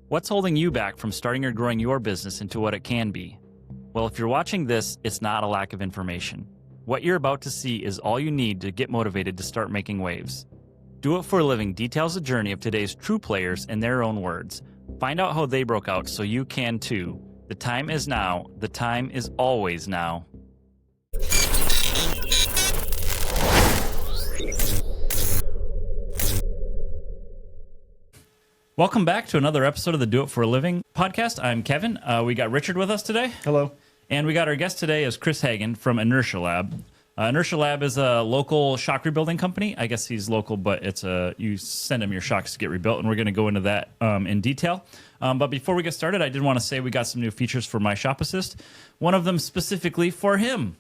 What's holding you back from starting or growing your business into what it can be? Well, if you're watching this, it's not a lack of information. What you're about to see is all you need to get motivated to start making waves. Do It For a Living details the journey of today's true players in their own words. Find out how they broke out so you can too. The time is now. The time is always now. Welcome back to another episode of the Do It For a Living podcast. I'm Kevin. We got Richard with us today. Hello. And we got our guest today is Chris Hagen from Inertia Lab. Inertia Lab is a local shock rebuilding company. I guess he's local, but it's you send him your shocks to get rebuilt, and we're going to go into that in detail. But before we get started, I did want to say we got some new features for My Shop Assist. One of them specifically for him.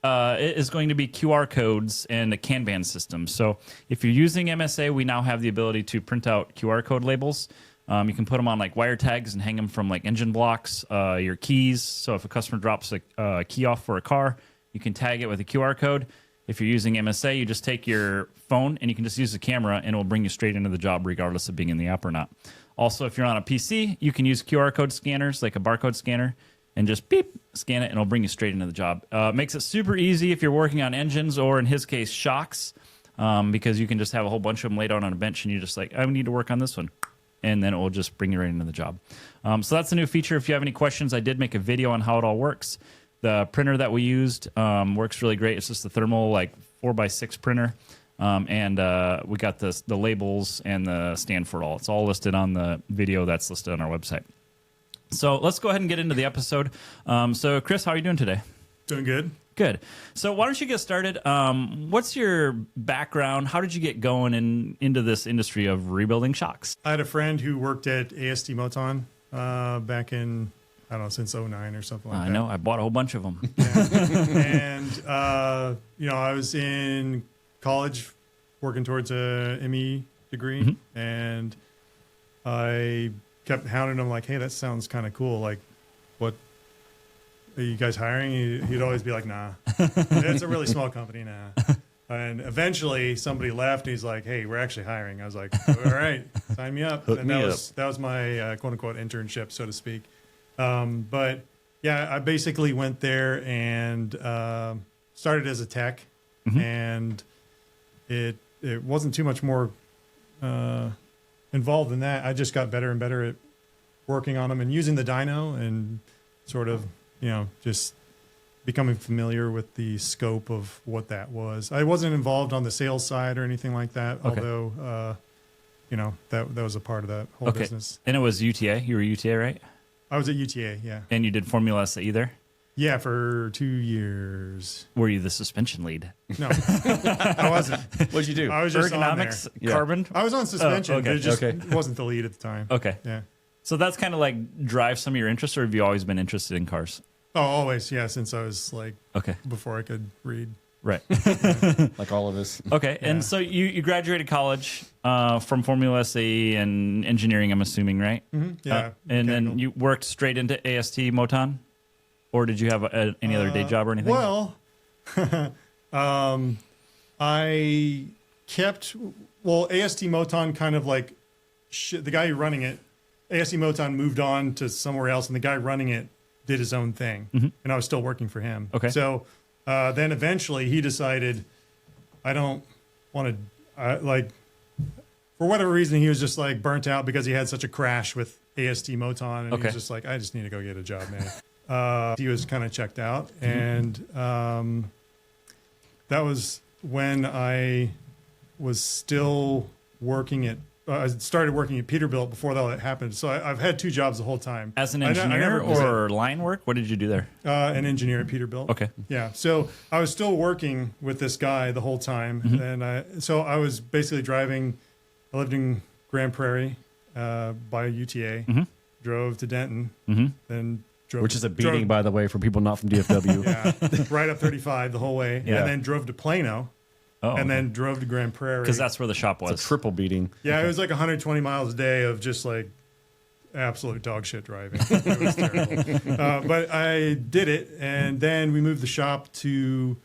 It is going to be QR codes and a Kanban system. So if you're using MSA, we now have the ability to print out QR code labels. You can put them on like wire tags and hang them from like engine blocks, your keys. So if a customer drops a key off for a car, you can tag it with a QR code. If you're using MSA, you just take your phone and you can just use the camera and it will bring you straight into the job regardless of being in the app or not. Also, if you're on a PC, you can use QR code scanners like a barcode scanner and just beep, scan it, and it'll bring you straight into the job. Makes it super easy if you're working on engines or, in his case, shocks, because you can just have a whole bunch of them laid out on a bench, and you're just like, I need to work on this one, and then it will just bring you right into the job. So that's a new feature. If you have any questions, I did make a video on how it all works. The printer that we used works really great. It's just a thermal, like 4x6 printer, and we got the labels and the stand for it all. It's all listed on the video that's listed on our website. So let's go ahead and get into the episode. So Chris, how are you doing today? Doing good. Good. So why don't you get started? What's your background? How did you get going into this industry of rebuilding shocks? I had a friend who worked at AST Moton back in, I don't know, since 2009 or something like that. I know. I bought a whole bunch of them. Yeah. And, I was in college working towards a ME degree, and I kept hounding him like, hey, that sounds kind of cool. Like, what, are you guys hiring? He'd always be like, nah. It's a really small company, nah. And eventually somebody left and he's like, hey, we're actually hiring. I was like, all right, sign me up. Hook and me that was my quote unquote internship, so to speak. But yeah, I basically went there and started as a tech, and it wasn't too much more involved in that. I just got better and better at working on them and using the dyno and sort of, just becoming familiar with the scope of what that was. I wasn't involved on the sales side or anything like that, although, that was a part of that whole business. And it was UTA. You were UTA, right? I was at UTA, yeah. And you did Formula SAE there? Yeah, for 2 years. Were you the suspension lead? No, I wasn't. What'd you do? I was just Ergonomics, on there. carbon? I was on suspension, but it just Okay. wasn't the lead at the time. Okay. Yeah. So that's kind of like drive some of your interests, or have you always been interested in cars? Oh, always, yeah, since I was like, Okay. before I could read. Right. Like all of us. Okay. Yeah. And so you graduated college from Formula SAE and engineering, I'm assuming, right? Yeah. And then mechanical. you worked straight into AST Moton? Or did you have any other day job or anything? Well, I kept, AST Moton kind of like, the guy running it, AST Moton moved on to somewhere else, and the guy running it did his own thing, and I was still working for him. Okay. So then eventually he decided, I don't want to, for whatever reason, he was just like burnt out because he had such a crash with AST Moton, and he was just like, I just need to go get a job, man. He was kind of checked out, and that was when I was still working at. I started working at Peterbilt before that happened, so I've had 2 jobs the whole time. As an I engineer never quit. or line work? What did you do there? An engineer at Peterbilt. Okay. Yeah, so I was still working with this guy the whole time, and so I was basically driving. I lived in Grand Prairie by UTA, drove to Denton, then. Which is a beating, by the way, for people not from DFW. Yeah, right up 35 the whole way, Yeah. and then drove to Plano, and then drove to Grand Prairie. Because that's where the shop was. It's a triple beating. Yeah, it was like 120 miles a day of just like absolute dog shit driving. It was terrible. But I did it, and then we moved the shop to...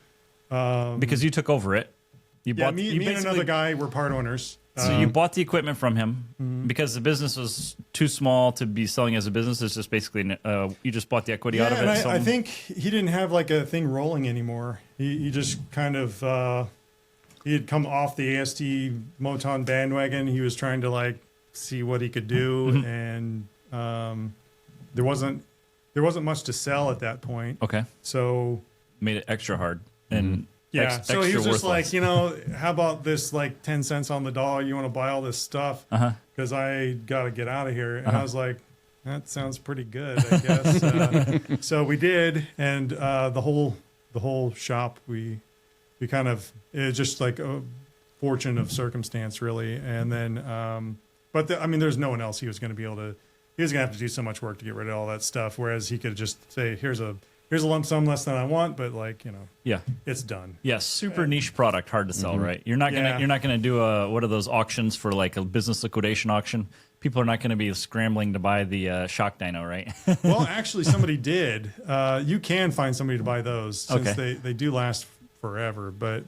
because you took over it. You Yeah, bought, me you and basically- another guy were part owners. So you bought the equipment from him because the business was too small to be selling as a business. It's just basically you just bought the equity out of it. And I think he didn't have like a thing rolling anymore. He just kind of he had come off the AST Moton bandwagon. He was trying to like see what he could do, and there wasn't much to sell at that point. Okay, so made it extra hard and. Yeah, so he was just worthless. like, how about this, like 10 cents on the dollar? You want to buy all this stuff? Because I got to get out of here. And I was like, that sounds pretty good, I guess. So we did, and the whole shop we kind of, it was just like a fortune of circumstance, really. And then, I mean, there's no one else he was going to be able to. He was going to have to do so much work to get rid of all that stuff. Whereas he could just say, here's a lump sum less than I want, but like, it's done. Yeah, super niche product, hard to sell, right? You're not gonna do what are those auctions for like a business liquidation auction? People are not going to be scrambling to buy the shock dyno, right? Well, actually, somebody did. You can find somebody to buy those since they do last forever. But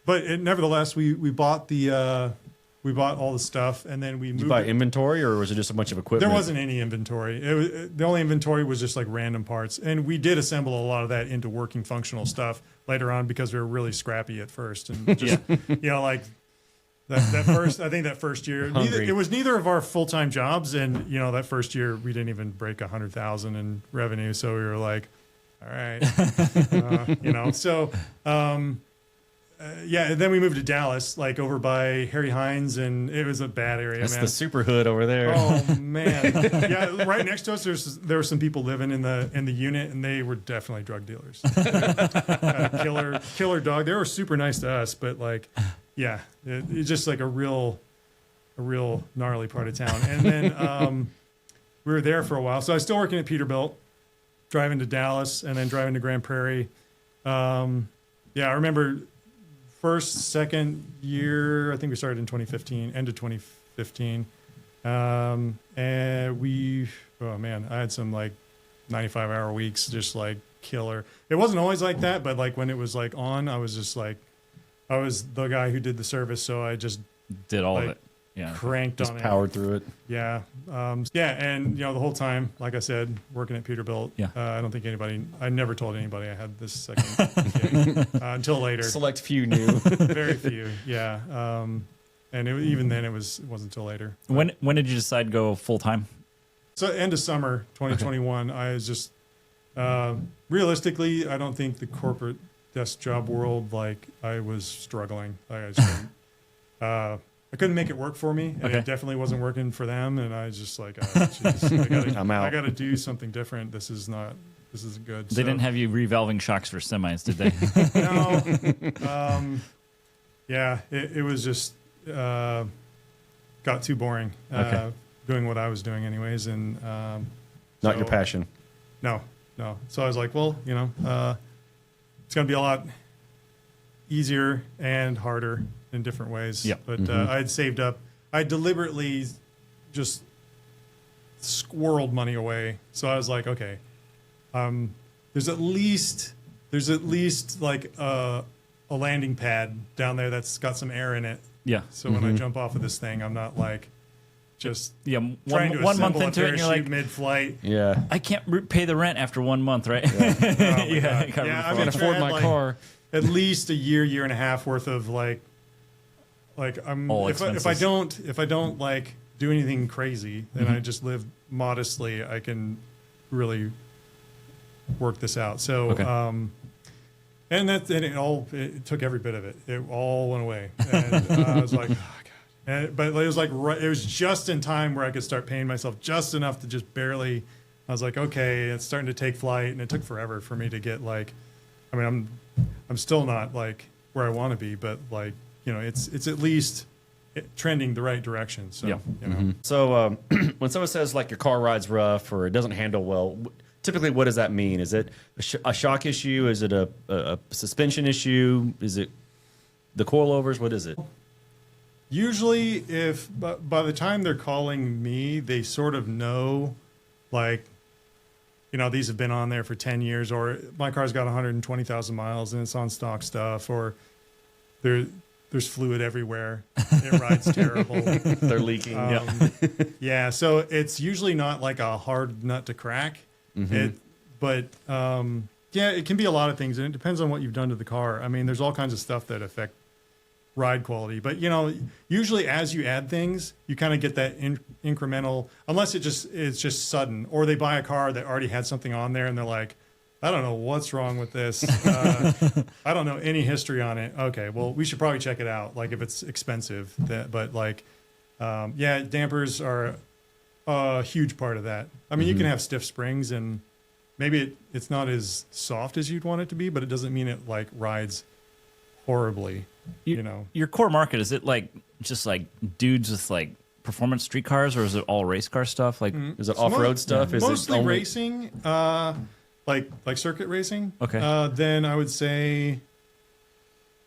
nevertheless, we bought we bought all the stuff, and then we moved. Did you buy inventory, or was it just a bunch of equipment? There wasn't any inventory. The only inventory was just like random parts, and we did assemble a lot of that into working functional stuff later on because we were really scrappy at first, and just like that first. I think that first year, it was neither of our full-time jobs, and that first year we didn't even break 100,000 in revenue, so we were like, all right, so. And then we moved to Dallas, like over by Harry Hines, and it was a bad area. That's man. the super hood over there. Oh man, yeah. Right next to us, there were some people living in the unit, and they were definitely drug dealers. Killer dog. They were super nice to us, but like, it's just like a real gnarly part of town. And then we were there for a while, so I was still working at Peterbilt, driving to Dallas, and then driving to Grand Prairie. I remember. Second year, I think we started in 2015, end of 2015. And I had some like 95-hour weeks, just like killer. It wasn't always like that, but like when it was like on, I was just like, I was the guy who did the service, so I just did all of it. Yeah, cranked just on it. Powered through it. Yeah, and the whole time, like I said, working at Peterbilt. Yeah, I don't think I never told anybody I had this second gig until later. Select few knew. Very few. Yeah, and even then, it wasn't until later. When did you decide to go full time? So end of summer 2021. Okay. I was just realistically, I don't think the corporate desk job world, like I was struggling. I couldn't make it work for me, and it definitely wasn't working for them. And I was just like, I'm out. I got to do something different. This isn't good. They didn't have you revalving shocks for semis, did they? No. It was just got too boring doing what I was doing anyways. And not your passion. No. So I was like, well, it's going to be a lot easier and harder in different ways. Yeah. But I had saved up. I deliberately just squirreled money away. So I was like, okay, there's at least like a landing pad down there that's got some air in it. Yeah. So when I jump off of this thing, I'm not like just one month into it, and you're like mid-flight. Yeah. I can't pay the rent after 1 month, right? Yeah. I can afford my car. At least a year and a half worth of like if I don't like do anything crazy, then I just live modestly, I can really work this out. So and it took every bit of it. It all went away. And I was like, oh God. But it was like it was just in time where I could start paying myself just enough to just barely. I was like, okay, it's starting to take flight, and it took forever for me to get like. I mean, I'm still not like where I want to be, but like it's at least trending the right direction. So So when someone says like your car rides rough or it doesn't handle well, typically what does that mean? Is it a shock issue? Is it a suspension issue? Is it the coilovers? What is it? Usually, if by the time they're calling me, they sort of know, like, these have been on there for 10 years, or my car's got 120,000 miles and it's on stock stuff, or there's fluid everywhere. It rides terrible. They're leaking. Yeah, so it's usually not like a hard nut to crack. But yeah, it can be a lot of things, and it depends on what you've done to the car. I mean, there's all kinds of stuff that affect ride quality. But usually as you add things, you kind of get that incremental. Unless it's just sudden, or they buy a car that already had something on there, and they're like, I don't know what's wrong with this. I don't know any history on it. Okay, well, we should probably check it out. Like if it's expensive, but like, yeah, dampers are a huge part of that. I mean, you can have stiff springs, and maybe it's not as soft as you'd want it to be, but it doesn't mean it like rides horribly. Your core market, is it like just like dudes with like performance street cars, or is it all race car stuff? Like, is it off-road stuff? Is Mostly it only racing, like circuit racing. Okay. Then I would say,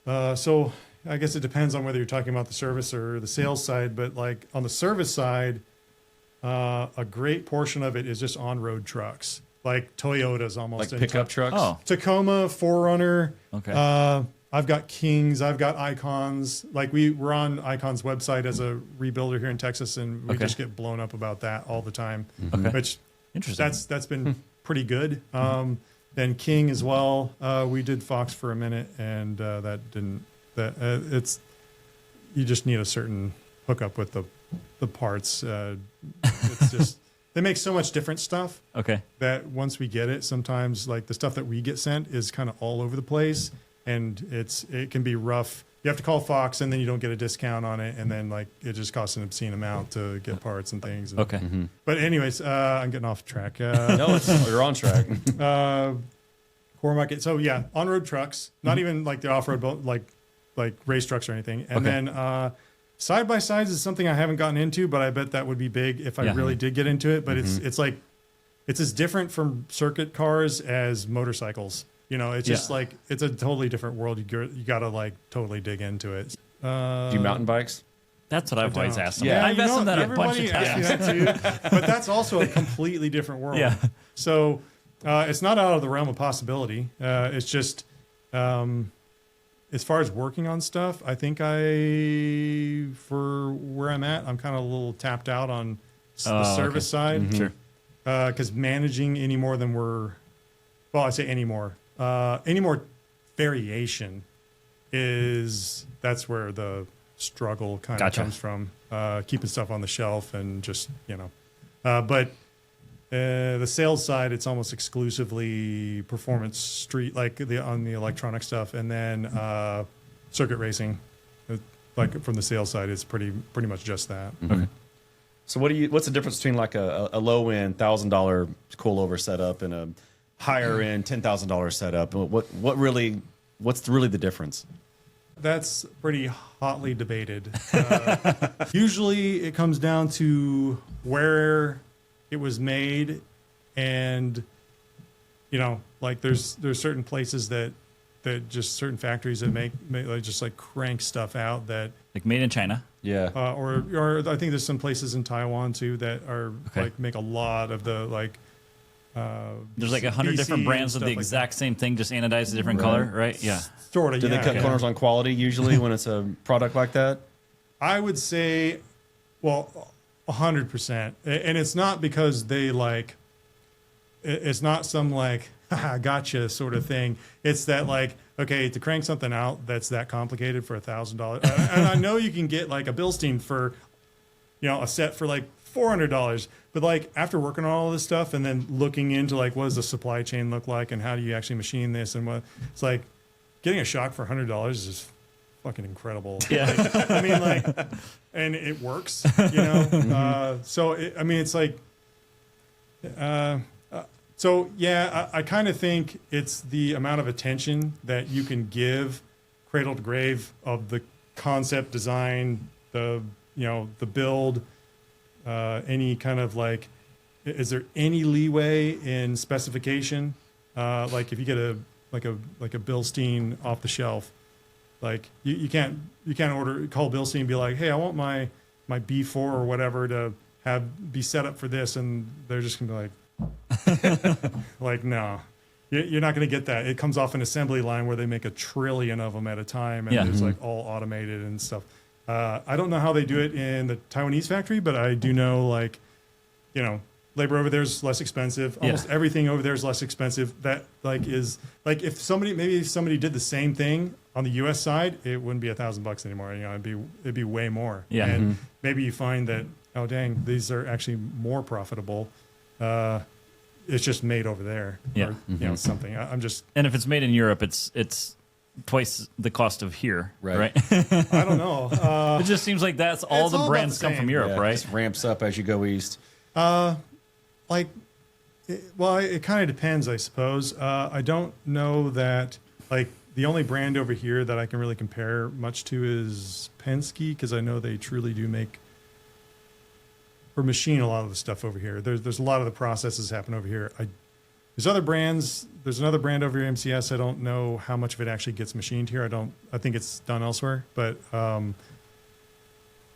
so I guess it depends on whether you're talking about the service or the sales side. But like on the service side, a great portion of it is just on-road trucks, like Toyotas almost. like pickup trucks? oh, Tacoma, 4Runner. okay. I've got Kings. I've got Icons. Like we're on Icons website as a rebuilder here in Texas, and we just get blown up about that all the time. Okay. Which Interesting. that's been pretty good. Then King as well. We did Fox for a minute, and that didn't. It's you just need a certain hookup with the parts. It's just they make so much different stuff. Okay. That once we get it, sometimes like the stuff that we get sent is kind of all over the place, and it can be rough. You have to call Fox, and then you don't get a discount on it, and then like it just costs an obscene amount to get parts and things. And, Okay. But anyways, I'm getting off track. No, you're on track. Core market. So yeah, on-road trucks, not even like the off-road boat, like race trucks or anything. And then side by sides is something I haven't gotten into, but I bet that would be big if I really did get into it. But it's like it's as different from circuit cars as motorcycles. It's just like it's a totally different world. You got to like totally dig into it. Do you mountain bikes? That's what I've always asked them. Yeah, I've asked them that a bunch of everybody times. asks me that too, but that's also a completely different world. Yeah. So it's not out of the realm of possibility. It's just as far as working on stuff, I think for where I'm at, I'm kind of a little tapped out on the service side. Sure. Because managing any more than I say any more variation that's where the struggle kind of comes from. Keeping stuff on the shelf and just, but the sales side, it's almost exclusively performance street, like on the electronic stuff, and then circuit racing, like from the sales side, it's pretty much just that. Okay. So what's the difference between like a low end $1,000 coilover setup and a higher end $10,000 setup? What's really the difference? That's pretty hotly debated. Usually it comes down to where it was made, and like there's certain places that just certain factories that make like just like crank stuff out that Like made in China. Yeah. or I think there's some places in Taiwan too that are like make a lot of the like There's like 100 different BC brands of the and stuff like exact same thing, just anodized a different color, right? Yeah. sort of. Do they cut corners on quality usually when it's a product like that? I would say, well, 100%. And it's not because they like, it's not some like, haha, gotcha sort of thing. It's that like, okay, to crank something out that's that complicated for $1,000. And I know you can get like a Bilstein for, a set for like $400. But like after working on all this stuff and then looking into like, what does the supply chain look like and how do you actually machine this? And it's like getting a shock for $100 is fucking incredible. Yeah. Like, I mean, like, and it works, so it's like, so yeah, I kind of think it's the amount of attention that you can give cradle to grave of the concept design, the build, any kind of like, is there any leeway in specification? Like if you get a Bilstein off the shelf, like you can't call Bilstein and be like, hey, I want my B4 or whatever to be set up for this, and they're just gonna be like, like no, You're not going to get that. It comes off an assembly line where they make 1 trillion of them at a time, and it's like all automated and stuff. I don't know how they do it in the Taiwanese factory, but I do know, like, you know, labor over there is less expensive. Almost everything over there is less expensive. That like is like if somebody did the same thing on the U.S. side, it wouldn't be $1,000 anymore. You know, it'd be way more. Yeah. And maybe you find that, oh dang, these are actually more profitable. It's just made over there. Yeah. Or, you know, something. I'm just. And if it's made in Europe, it's twice the cost of here, right? I don't know. It just seems like that's all It's the all brands about the come from same. Europe, Yeah, right? It just ramps up as you go east. Like, it kind of depends, I suppose. I don't know that, like, the only brand over here that I can really compare much to is Penske, because I know they truly do make or machine a lot of the stuff over here. There's a lot of the processes happen over here. There's other brands. There's another brand over here, MCS. I don't know how much of it actually gets machined here. I think it's done elsewhere, but I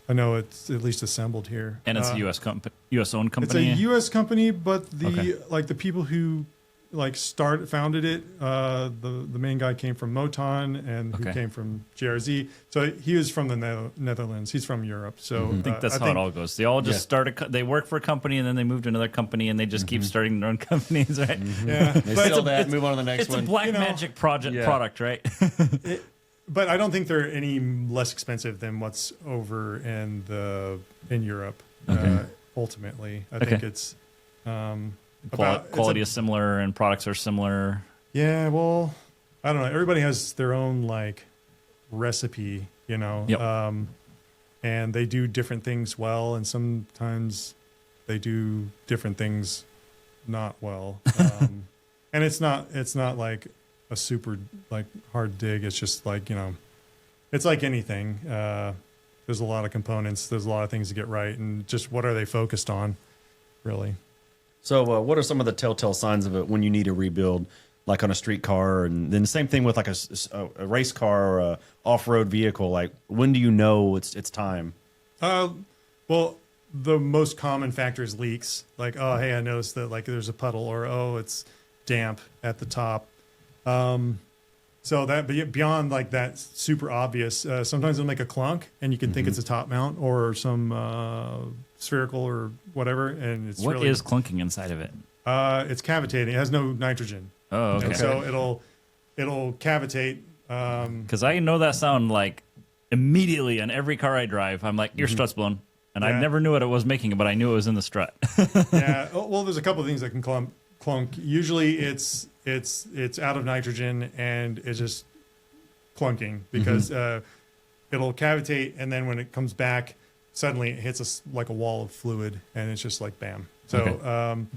know it's at least assembled here. And it's a U.S. U.S. owned It's a company. U.S. company, but Okay. the people who founded it, the main guy came from Moton and who Okay. came from GRZ. So he was from the Netherlands. He's from Europe. So I think that's how it all goes. They all just they work for a company and then they move to another company and they just keep starting their own companies, right? Yeah, They but, sell that, move on to the next It's one. a black You know, magic product, right? but I don't think they're any less expensive than what's over in Europe. Ultimately, I think it's. Quality is similar and products are similar. Yeah, well, I don't know. Everybody has their own like recipe, you know. Yep. And they do different things well, and sometimes they do different things not well. And it's not like a super like hard dig. It's just like, you know, it's like anything. There's a lot of components. There's a lot of things to get right, and just what are they focused on, really. So, what are some of the telltale signs of it when you need a rebuild, like on a street car, and then the same thing with like a race car or a off-road vehicle? Like, when do you know it's time? Well, the most common factor is leaks. Like, oh, hey, I noticed that like there's a puddle, or oh, it's damp at the top. So that, but beyond like that super obvious, sometimes they'll make a clunk and you can think it's a top mount or some spherical or whatever. And it's What really, is clunking inside of it? it's cavitating. It has no nitrogen. Oh, okay. And so it'll cavitate. Because I know that sound like immediately on every car I drive. I'm like, your strut's blown. And I Yeah. never knew what it was making, but I knew it was in the strut. Yeah. Well, there's a couple of things that can clunk. Usually it's out of nitrogen and it's just clunking because it'll cavitate, and then when it comes back, suddenly it hits us like a wall of fluid, and it's just like bam. So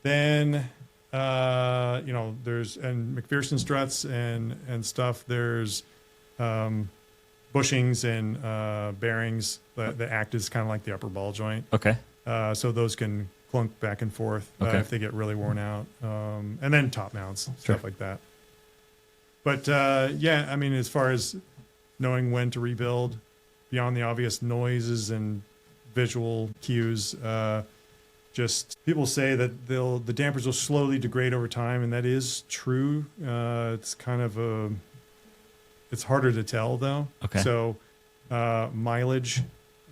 then you know, there's and McPherson struts and stuff. There's bushings and bearings that act as kind of like the upper ball joint. Okay. So those can clunk back and forth if they get really worn out. And then top mounts, stuff like that. But yeah, I mean, as far as knowing when to rebuild, beyond the obvious noises and visual cues, just people say that the dampers will slowly degrade over time, and that is true. It's kind of it's harder to tell though. Okay. So mileage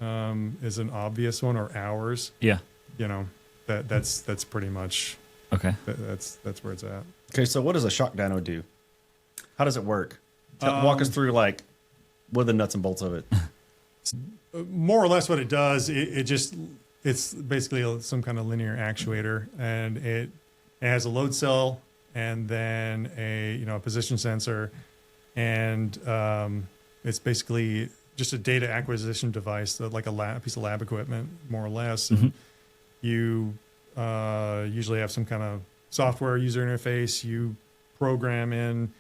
is an obvious one, or hours. Yeah. You know, that's pretty much Okay. that's where it's at. Okay, so what does a shock dyno do? How does it work? Walk us through, like, what are the nuts and bolts of it? More or less what it does, it's basically some kind of linear actuator, and it has a load cell and then a position sensor, and it's basically just a data acquisition device, like a piece of lab equipment, more or less. And you usually have some kind of software user interface. You program in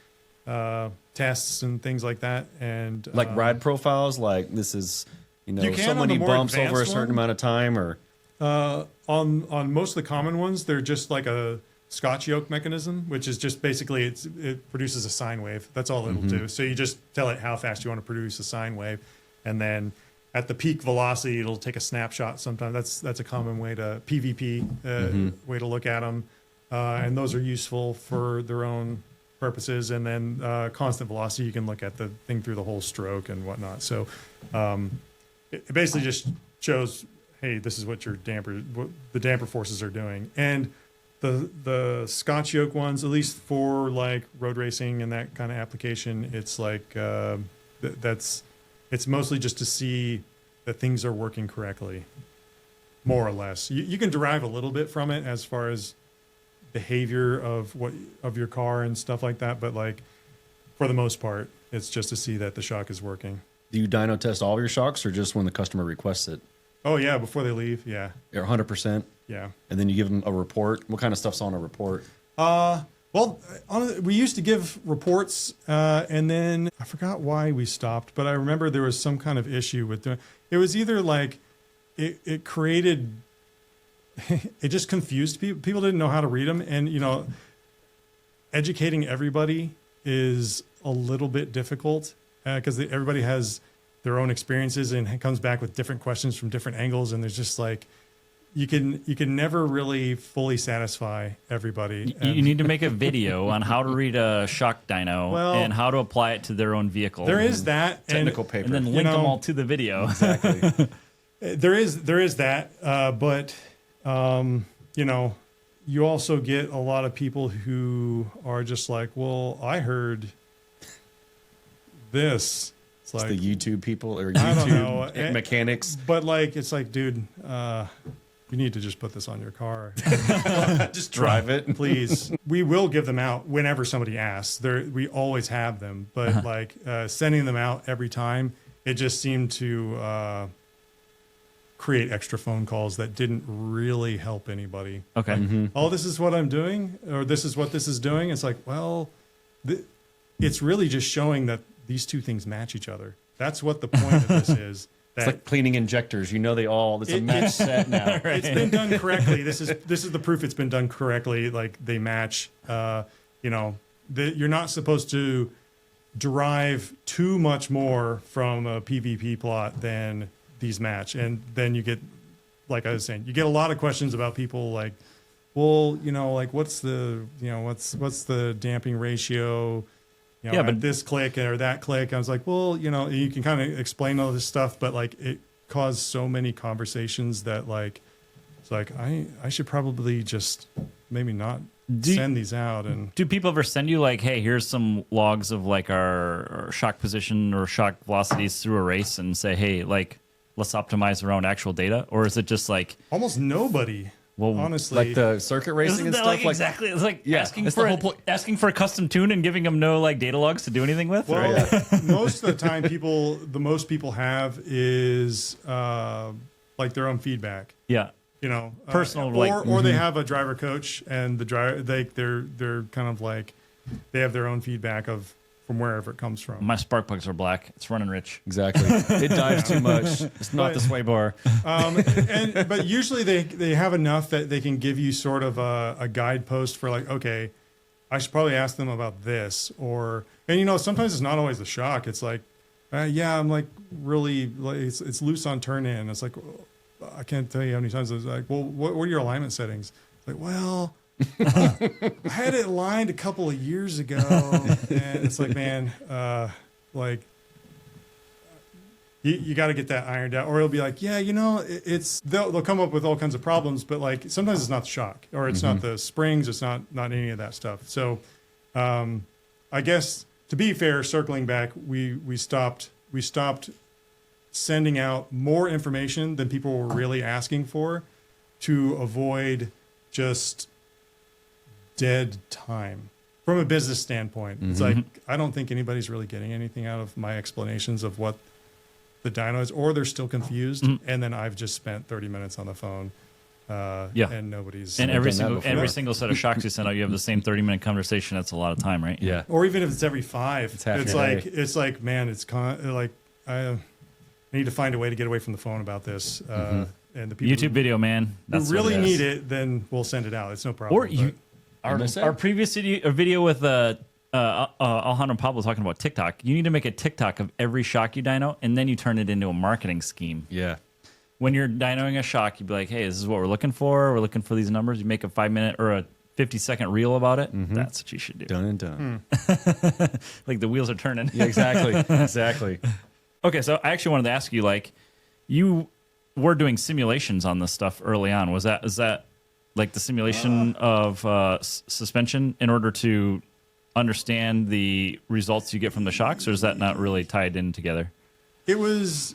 tests and things like that, and Like ride profiles, like this is, You so can on many the more bumps over a advanced certain one. amount of time, or on most of the common ones, they're just like a Scotch yoke mechanism, which is just basically it produces a sine wave. That's all it'll do. So you just tell it how fast you want to produce a sine wave, and then at the peak velocity, it'll take a snapshot. Sometimes that's a common way to PVP way to look at them. and those are useful for their own purposes. And then constant velocity, you can look at the thing through the whole stroke and whatnot. So it basically just shows, hey, this is what the damper forces are doing. And the Scotch yoke ones, at least for like road racing and that kind of application, it's like it's mostly just to see that things are working correctly, more or less. You can derive a little bit from it as far as behavior of your car and stuff like that, but like for the most part, it's just to see that the shock is working. Do you dyno test all of your shocks, or just when the customer requests it? Oh yeah, before they leave, yeah. 100%. Yeah. And then you give them a report. What kind of stuff's on a report? Well, we used to give reports, and then I forgot why we stopped, but I remember there was some kind of issue with doing. It was either like it created, it just confused people. People didn't know how to read them, and educating everybody is a little bit difficult because everybody has their own experiences and comes back with different questions from different angles, and there's just like. You can never really fully satisfy everybody. You need to make a video on how to read a shock dyno and how to apply it to their own vehicle. There is that technical paper, and then link them all to the video. Exactly. there is that, but you also get a lot of people who are just like, well, I heard this. It's like the YouTube people or I don't know. YouTube mechanics. But like, it's like, dude, you need to just put this on your car. Just drive it. Please. We will give them out whenever somebody asks. We always have them. But like sending them out every time, it just seemed to create extra phone calls that didn't really help anybody. Okay. Like, oh, this is what I'm doing, or this is what this is doing. It's like, well, it's really just showing that these two things match each other. That's what the point of this is. It's like cleaning injectors. It's a match set now. Right. It's been done correctly. This is the proof it's been done correctly. Like they match. You're not supposed to derive too much more from a PVP plot than these match. And then you get, like I was saying, you get a lot of questions about people like, well, like what's the damping ratio? But this click or that click, I was like, well, you can kind of explain all this stuff, but like it caused so many conversations that like, it's like, I should probably just maybe not send these out. And do people ever send you like, hey, here's some logs of like our shock position or shock velocities through a race and say, hey, like, let's optimize around actual data? Or is it just like almost nobody? Well, honestly, like the circuit racing and stuff. Like exactly, it's like asking for a custom tune and giving them no like data logs to do anything with. Well, most of the time, most people have is like their own feedback. Yeah, personal, or they have a driver coach, and the driver they're kind of like they have their own feedback of from wherever it comes from. My spark plugs are black. It's running rich. Exactly. It dives too much. It's not the sway bar. But usually they have enough that they can give you sort of a guidepost for like, okay, I should probably ask them about this. And sometimes it's not always the shock. It's like, I'm like really, like, it's loose on turn in. It's like, I can't tell you how many times I was like, well, what are your alignment settings? It's like, well, I had it lined a couple of years ago, and it's like, man, like you got to get that ironed out, or it'll be like, they'll come up with all kinds of problems, but like sometimes it's not the shock, or it's not the springs, it's not any of that stuff. So, I guess to be fair, circling back, we stopped sending out more information than people were really asking for, to avoid just dead time from a business standpoint. It's like, I don't think anybody's really getting anything out of my explanations of what the dyno is, or they're still confused. And then I've just spent 30 minutes on the phone. And nobody's. And every single set of shocks you send out, you have the same 30-minute conversation. That's a lot of time, right? Yeah. Or even if it's every 5, it's like, man, I need to find a way to get away from the phone about this. And the people YouTube video, man. That's who really need it, then we'll send it out. It's no problem. Or our previous video with Alejandro and Pablo talking about TikTok. You need to make a TikTok of every shock you dyno, and then you turn it into a marketing scheme. Yeah. When you're dynoing a shock, you'd be like, hey, this is what we're looking for. We're looking for these numbers. You make a 5-minute or a 50-second reel about it, that's what you should do. Done and done. Like the wheels are turning. Yeah, exactly. Exactly. Okay, so I actually wanted to ask you, like, you were doing simulations on this stuff early on. Is that like the simulation of suspension in order to understand the results you get from the shocks, or is that not really tied in together? It was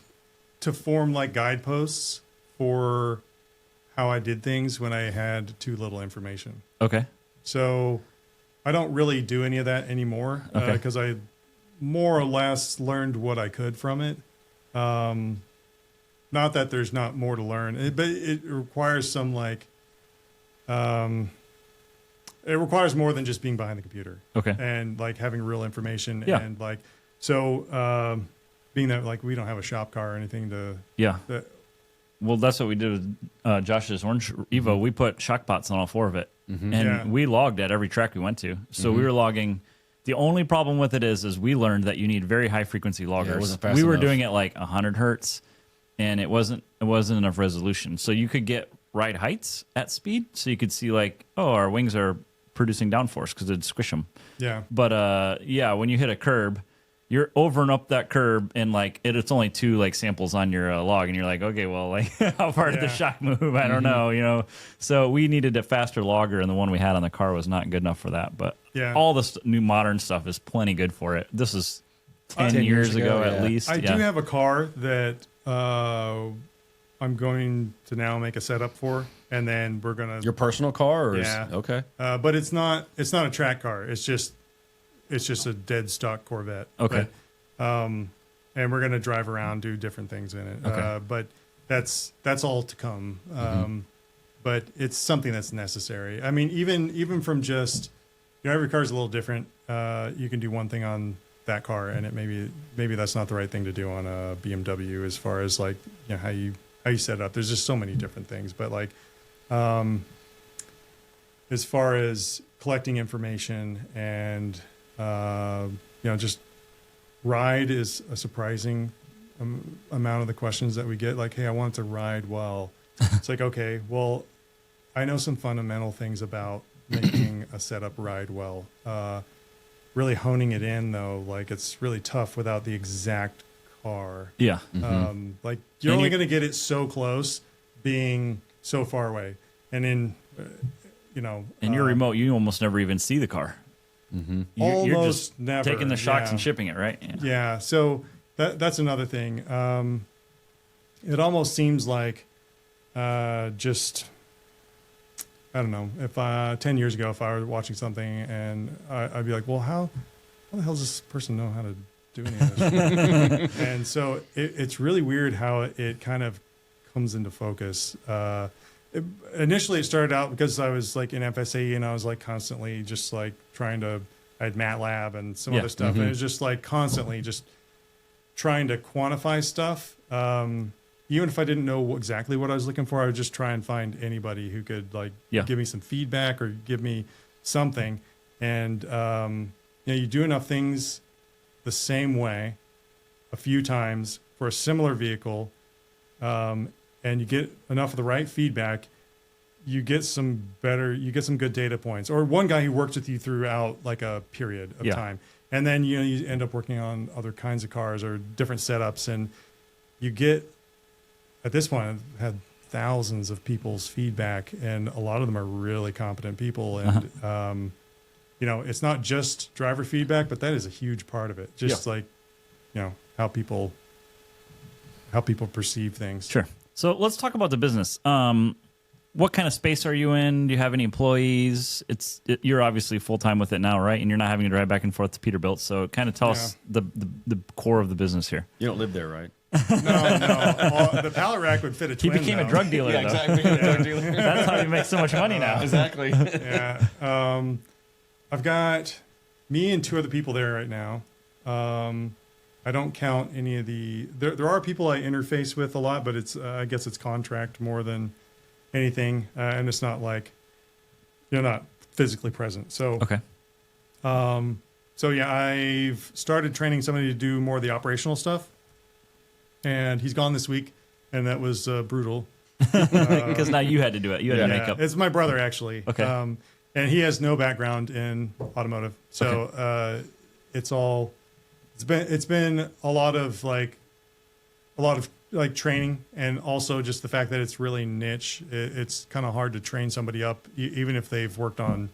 to form like guideposts for how I did things when I had too little information. Okay. So I don't really do any of that anymore because I more or less learned what I could from it. Not that there's not more to learn, but it requires some like, it requires more than just being behind the computer. Okay. And like having real information Yeah. and like, so being that like we don't have a shop car or anything to, Yeah. that, Well, that's what we did with Josh's Orange Evo. We put shock pots on all 4 of it, and Yeah. we logged at every track we went to. So we were logging. The only problem with it is we learned that you need very high frequency loggers. wasn't fast We were enough. doing it like 100 hertz, and it wasn't enough resolution. So you could get ride heights at speed, so you could see like, oh, our wings are producing downforce because it'd squish them. yeah. But yeah, when you hit a curb, you're over and up that curb, and like it's only 2 like samples on your log, and you're like, okay, well, like how far did the Yeah. shock move? I don't know, you know. So we needed a faster logger, and the one we had on the car was not good enough for that. But Yeah. all this new modern stuff is plenty good for it. This is 10 10 years years ago ago, at yeah. least. I yeah. do have a car that I'm going to now make a setup for, and then we're gonna. Your personal car, or Yeah. okay. But it's not a track car. It's just a dead stock Corvette. Okay. But, and we're gonna drive around, do different things in it. Okay. But that's all to come. But it's something that's necessary. I mean, even from just, you know, every car is a little different. You can do one thing on that car, and it maybe that's not the right thing to do on a BMW as far as like, you know, how you set it up. There's just so many different things. But like, as far as collecting information and you know, just ride is a surprising amount of the questions that we get. Like, hey, I want to ride well. It's like, okay, well, I know some fundamental things about making a setup ride well. Really honing it in, though, like it's really tough without the exact car. Yeah. Like you're And only you- going to get it so close, being so far away, and in you know, And you're remote, you almost never even see the car. You're just almost never taking the shocks yeah. and shipping it, right? Yeah. Yeah, so that's another thing. It almost seems like just, I don't know, if 10 years ago, if I were watching something and I'd be like, well, how the hell does this person know how to do any of this? And so it's really weird how it kind of comes into focus. Initially, it started out because I was like in FSAE and I was like constantly just like trying to, I had MATLAB and some Yeah. other stuff. And it was just like constantly just trying to quantify stuff. Even if I didn't know exactly what I was looking for, I would just try and find anybody who could like Yeah. give me some feedback or give me something. And, you know, you do enough things the same way a few times for a similar vehicle, and you get enough of the right feedback, you get some good data points, or one guy who works with you throughout like a period of Yeah. time. And then, you know, you end up working on other kinds of cars or different setups, and you get, at this point, I've had thousands of people's feedback, and a lot of them are really competent people. And, you know, it's not just driver feedback, but that is a huge part of it. Just like, you know, how people perceive things. Sure. So let's talk about the business. What kind of space are you in? Do you have any employees? You're obviously full time with it now, right? And you're not having to drive back and forth to Peterbilt. So kind of tell us the core of the business here. You don't live there, right? No. The pallet rack would fit a He twin. became a though. drug dealer, though. That's how you make so much money now. Exactly. Yeah. I've got me and 2 other people there right now. I don't count any of the. There are people I interface with a lot, but it's I guess it's contract more than anything, and it's not like you're not physically present. So Okay. So yeah, I've started training somebody to do more of the operational stuff, and he's gone this week, and that was brutal. Because now you had to do it. You had to make up. It's my brother actually. Okay. and he has no background in automotive, so it's been a lot of training, and also just the fact that it's really niche. It's kind of hard to train somebody up, even if they've worked on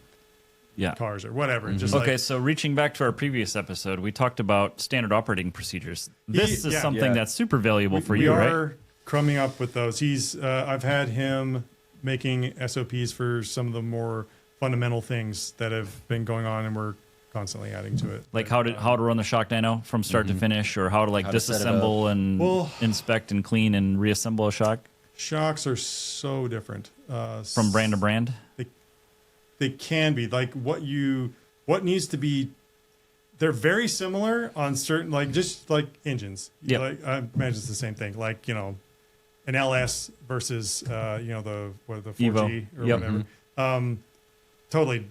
cars or whatever. Just Okay, so reaching back to our previous episode, we talked about standard operating procedures. This is something that's super valuable for you, right? We are coming up with those. I've had him making SOPs for some of the more fundamental things that have been going on, and we're constantly adding to it. Like how to run the shock dyno from start to finish, or how to disassemble and inspect and clean and reassemble a shock? Shocks are so different. From brand to brand? They can be. Like what needs to be, they're very similar on certain, just like engines. Yeah. Like, I imagine it's the same thing. Like, an LS versus, the 4G Evo. or whatever. Totally,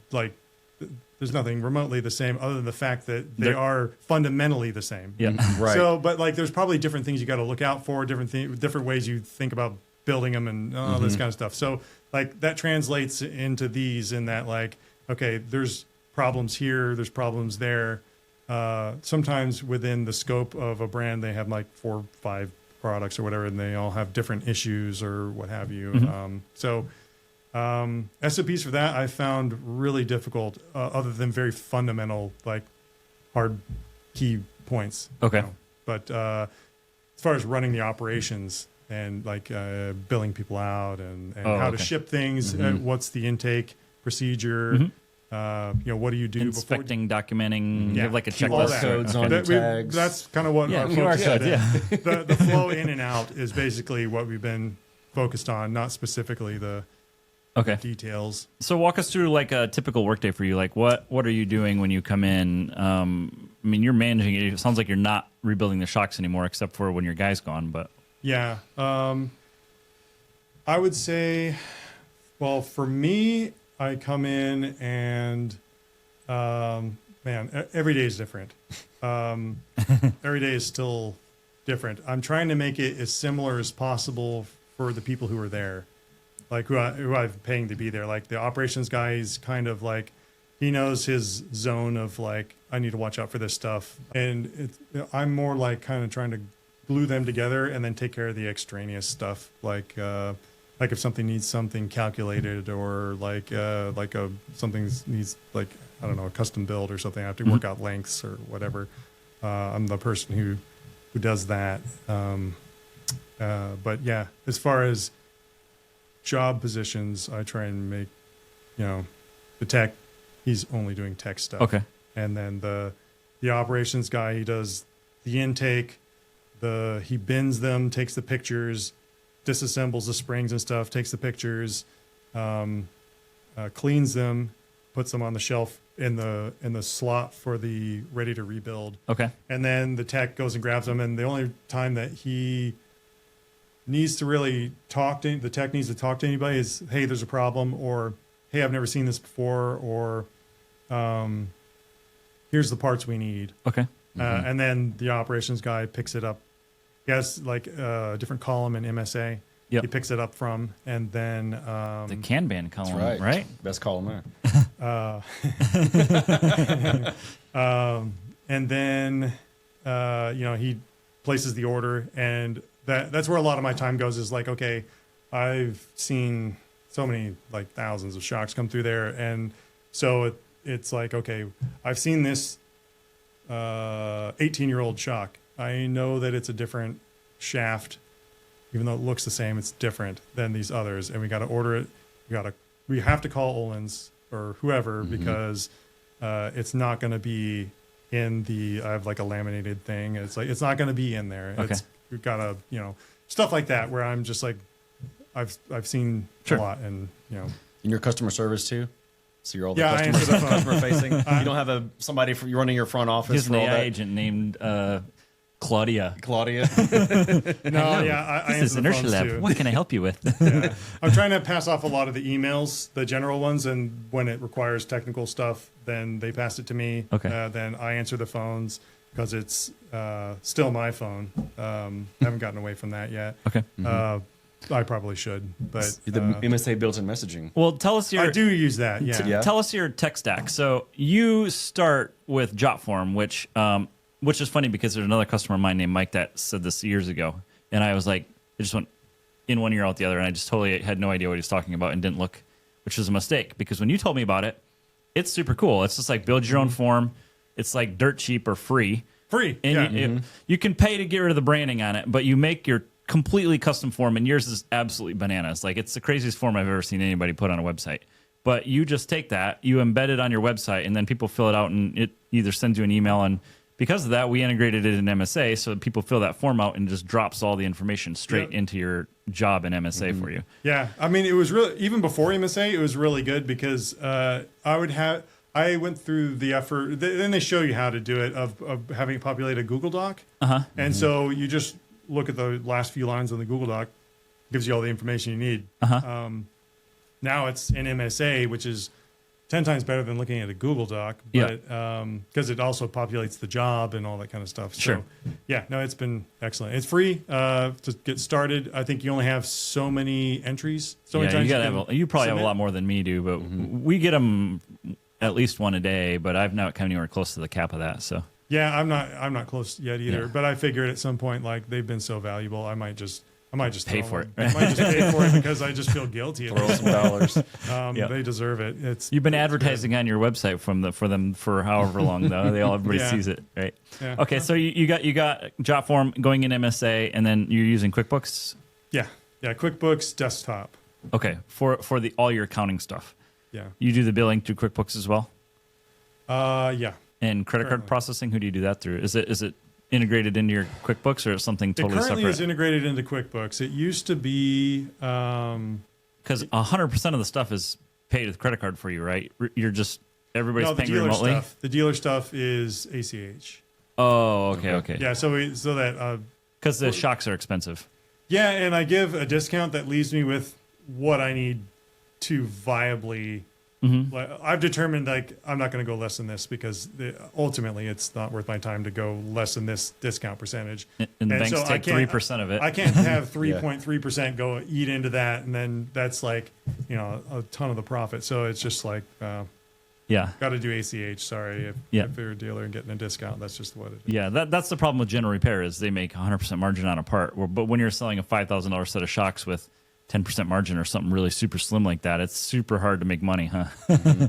there's nothing remotely the same other than the fact that they are fundamentally the same. Yeah. Right. So, but there's probably different things you got to look out for, different ways you think about building them and all this kind of stuff. So, that translates into these in that, okay, there's problems here, there's problems there. Sometimes within the scope of a brand, they have 4 or 5 products or whatever, and they all have different issues or what have you. SOPs for that I found really difficult, other than very fundamental, hard key points. Okay. But as far as running the operations and billing people out and how to ship things, what's the intake procedure, what do you do inspecting, documenting, you have a QR checklist. codes on your tags. That's kind of what our QR focus codes, is. The flow in and out is basically what we've been focused on, not specifically the details. So walk us through a typical workday for you. What are you doing when you come in? You're managing it. It sounds like you're not rebuilding the shocks anymore, except for when your guy's gone. But yeah, I would say, for me, I come in and every day is different. Every day is still different. I'm trying to make it as similar as possible for the people who are there. Who I'm paying to be there. The operations guy is kind of he knows his zone of I need to watch out for this stuff. And I'm more kind of trying to glue them together and then take care of the extraneous stuff. If something needs something calculated or something needs I don't know, a custom build or something. I have to work out lengths or whatever. I'm the person who does that. But yeah, as far as job positions, I try and make, the tech, he's only doing tech stuff. Okay. And then the operations guy, he does the intake, he bins them, takes the pictures, disassembles the springs and stuff, takes the pictures, cleans them, puts them on the shelf in the slot for the ready to rebuild. Okay. And then the tech goes and grabs them, and the only time that he needs to really the tech needs to talk to anybody is, hey, there's a problem, or hey, I've never seen this before, or here's the parts we need. Okay. And then the operations guy picks it up. He has a different column in MSA. Yep. He picks it up from, and then the Kanban column, That's right? Best column there. And then he places the order, and that's where a lot of my time goes. Is okay, I've seen so many thousands of shocks come through there, and so it's okay, I've seen this 18-year-old shock. I know that it's a different shaft, even though it looks the same. It's different than these others, and we got to order it. We have to call Olin's or whoever because it's not going to be in the. I have a laminated thing. It's it's not going to be in there. Okay. We've got to stuff like that where I'm just I've seen a lot, and In your customer service too. So you're all the Yeah, I answer the phone. customer facing. You don't have somebody you're running your front office. He's an for all AI that. agent named Claudia. Claudia. no, yeah, I This is answer the Inertia phones Lab. too. What can I help you with? Yeah. I'm trying to pass off a lot of the emails, the general ones, and when it requires technical stuff, then they pass it to me. Okay. Then I answer the phones because it's still my phone. I haven't gotten away from that yet. Okay. I probably should, but The MSA built-in messaging. Well, tell us your I do use that. Yeah. Yeah. tell us your tech stack. So you start with Jotform, which is funny because there's another customer of mine named Mike that said this years ago, and I was like, it just went in one ear out the other, and I just totally had no idea what he was talking about and didn't look, which was a mistake because when you told me about it, it's super cool. It's just like build your own form. It's like dirt cheap or free. Free. And Yeah. you can pay to get rid of the branding on it, but you make your completely custom form, and yours is absolutely bananas. Like, it's the craziest form I've ever seen anybody put on a website. But you just take that, you embed it on your website, and then people fill it out, and it either sends you an email. And because of that, we integrated it in MSA, so people fill that form out and just drops all the information straight into your job in MSA for you. Yeah, I mean, it was really, even before MSA, it was really good because I went through the effort. Then they show you how to do it of having it populate a Google Doc, and so you just look at the last few lines on the Google Doc, gives you all the information you need. Now it's in MSA, which is 10 times better than looking at a Google Doc, but because it also populates the job and all that kind of stuff. Sure. So, yeah, no, it's been excellent. It's free to get started. I think you only have so many entries. So many times you probably have a submit. lot more than me do, but we get them at least one a day, but I've not come anywhere close to the cap of that. So Yeah, I'm not close yet either. Yeah. But I figured at some point, like, they've been so valuable, I might just Pay throw for it. them. I might just pay for it because I just feel guilty. Throw some dollars. They deserve it. you've been advertising on your website for them for however long though. Everybody Yeah. sees it, right? Yeah. Okay, so you got Jotform going in MSA, and then you're using QuickBooks. Yeah, QuickBooks Desktop. Okay, for all your accounting stuff. Yeah, You do the billing through QuickBooks as well, yeah. and credit card Currently. processing. Who do you do that through? Is it integrated into your QuickBooks, or is it something totally It currently separate? is integrated into QuickBooks. It used to be. Because 100% of the stuff is paid with credit card for you, right? You're just everybody's No, the paying dealer remotely. stuff. The dealer stuff is ACH. Oh, okay. Yeah, so that. Because the shocks are expensive. Yeah, and I give a discount that leaves me with what I need to viably. Like, I've determined, like, I'm not going to go less than this because ultimately it's not worth my time to go less than this discount percentage. And the banks so I take can't- 3% of it. I can't have 3.3% go eat into that, and then that's like, a ton of the profit. So it's just like, Yeah. got to do ACH. Sorry, if you're a dealer and getting a discount, that's just what it is. Yeah, that's the problem with general repair is they make 100% margin on a part. But when you're selling a $5,000 set of shocks with 10% margin or something really super slim like that, it's super hard to make money, huh?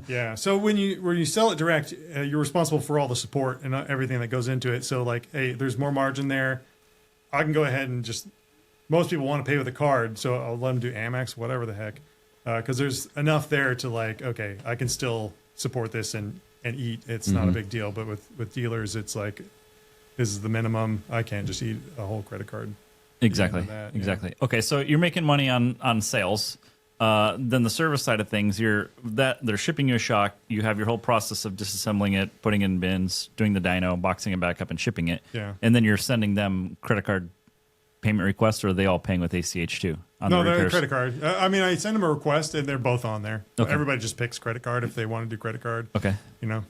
Yeah. So when you sell it direct, you're responsible for all the support and everything that goes into it. So like, hey, there's more margin there. I can go ahead and just. Most people want to pay with a card, so I'll let them do Amex, whatever the heck, because there's enough there to like, okay, I can still support this and eat. It's not a big deal. But with dealers, it's like, this is the minimum. I can't just eat a whole credit card. Exactly. That, yeah. Exactly. Okay, so you're making money on sales. Then the service side of things, they're shipping you a shock. You have your whole process of disassembling it, putting it in bins, doing the dyno, boxing it back up, and shipping it. Yeah. And then you're sending them credit card payment requests, or are they all paying with ACH too? No, the they're repairs? credit card. I mean, I send them a request, and they're both on there. Okay. Everybody just picks credit card if they want to do credit card. Okay.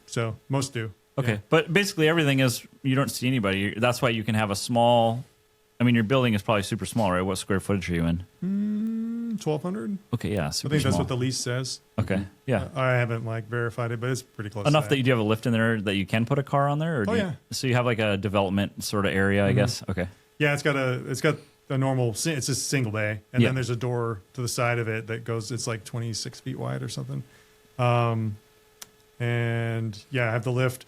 So most do. Okay. Yeah. But basically everything is, you don't see anybody. That's why you can have a small, I mean, your building is probably super small, right? What square footage are you in? 1,200. Okay, yeah, I super think that's small. what the lease says. Okay, yeah. I haven't verified it, but it's pretty close. Enough to that you do have a lift in there that you can put a car on there? Or Oh, do you- yeah. So you have like a development sort of area, I guess? Okay. Yeah, it's got a normal. It's just a single bay, and Yeah. then there's a door to the side of it that goes. It's like 26 feet wide or something. And yeah, I have the lift.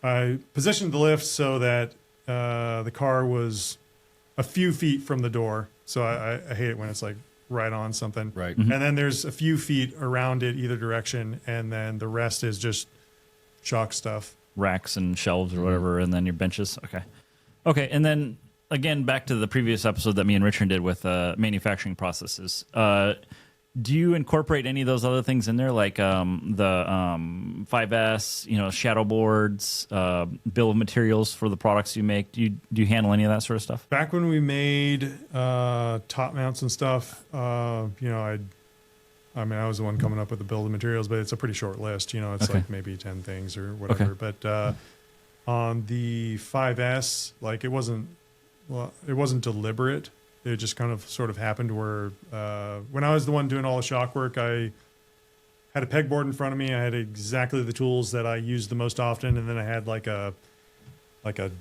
I positioned the lift so that the car was a few feet from the door. So I hate it when it's like right on something. Right. And then there's a few feet around it either direction, and then the rest is just shock stuff. Racks and shelves or whatever, and then your benches. Okay. Okay, and then again, back to the previous episode that me and Richard did with manufacturing processes. Do you incorporate any of those other things in there, like the 5S, shadow boards, bill of materials for the products you make? Do you handle any of that sort of stuff? Back when we made top mounts and stuff, I was the one coming up with the bill of materials, but it's a pretty short list. It's Okay. like maybe 10 things or whatever. Okay. But on the 5S, like it wasn't deliberate it just kind of sort of happened where when I was the one doing all the shock work, I had a pegboard in front of me. I had exactly the tools that I used the most often, and then I had like a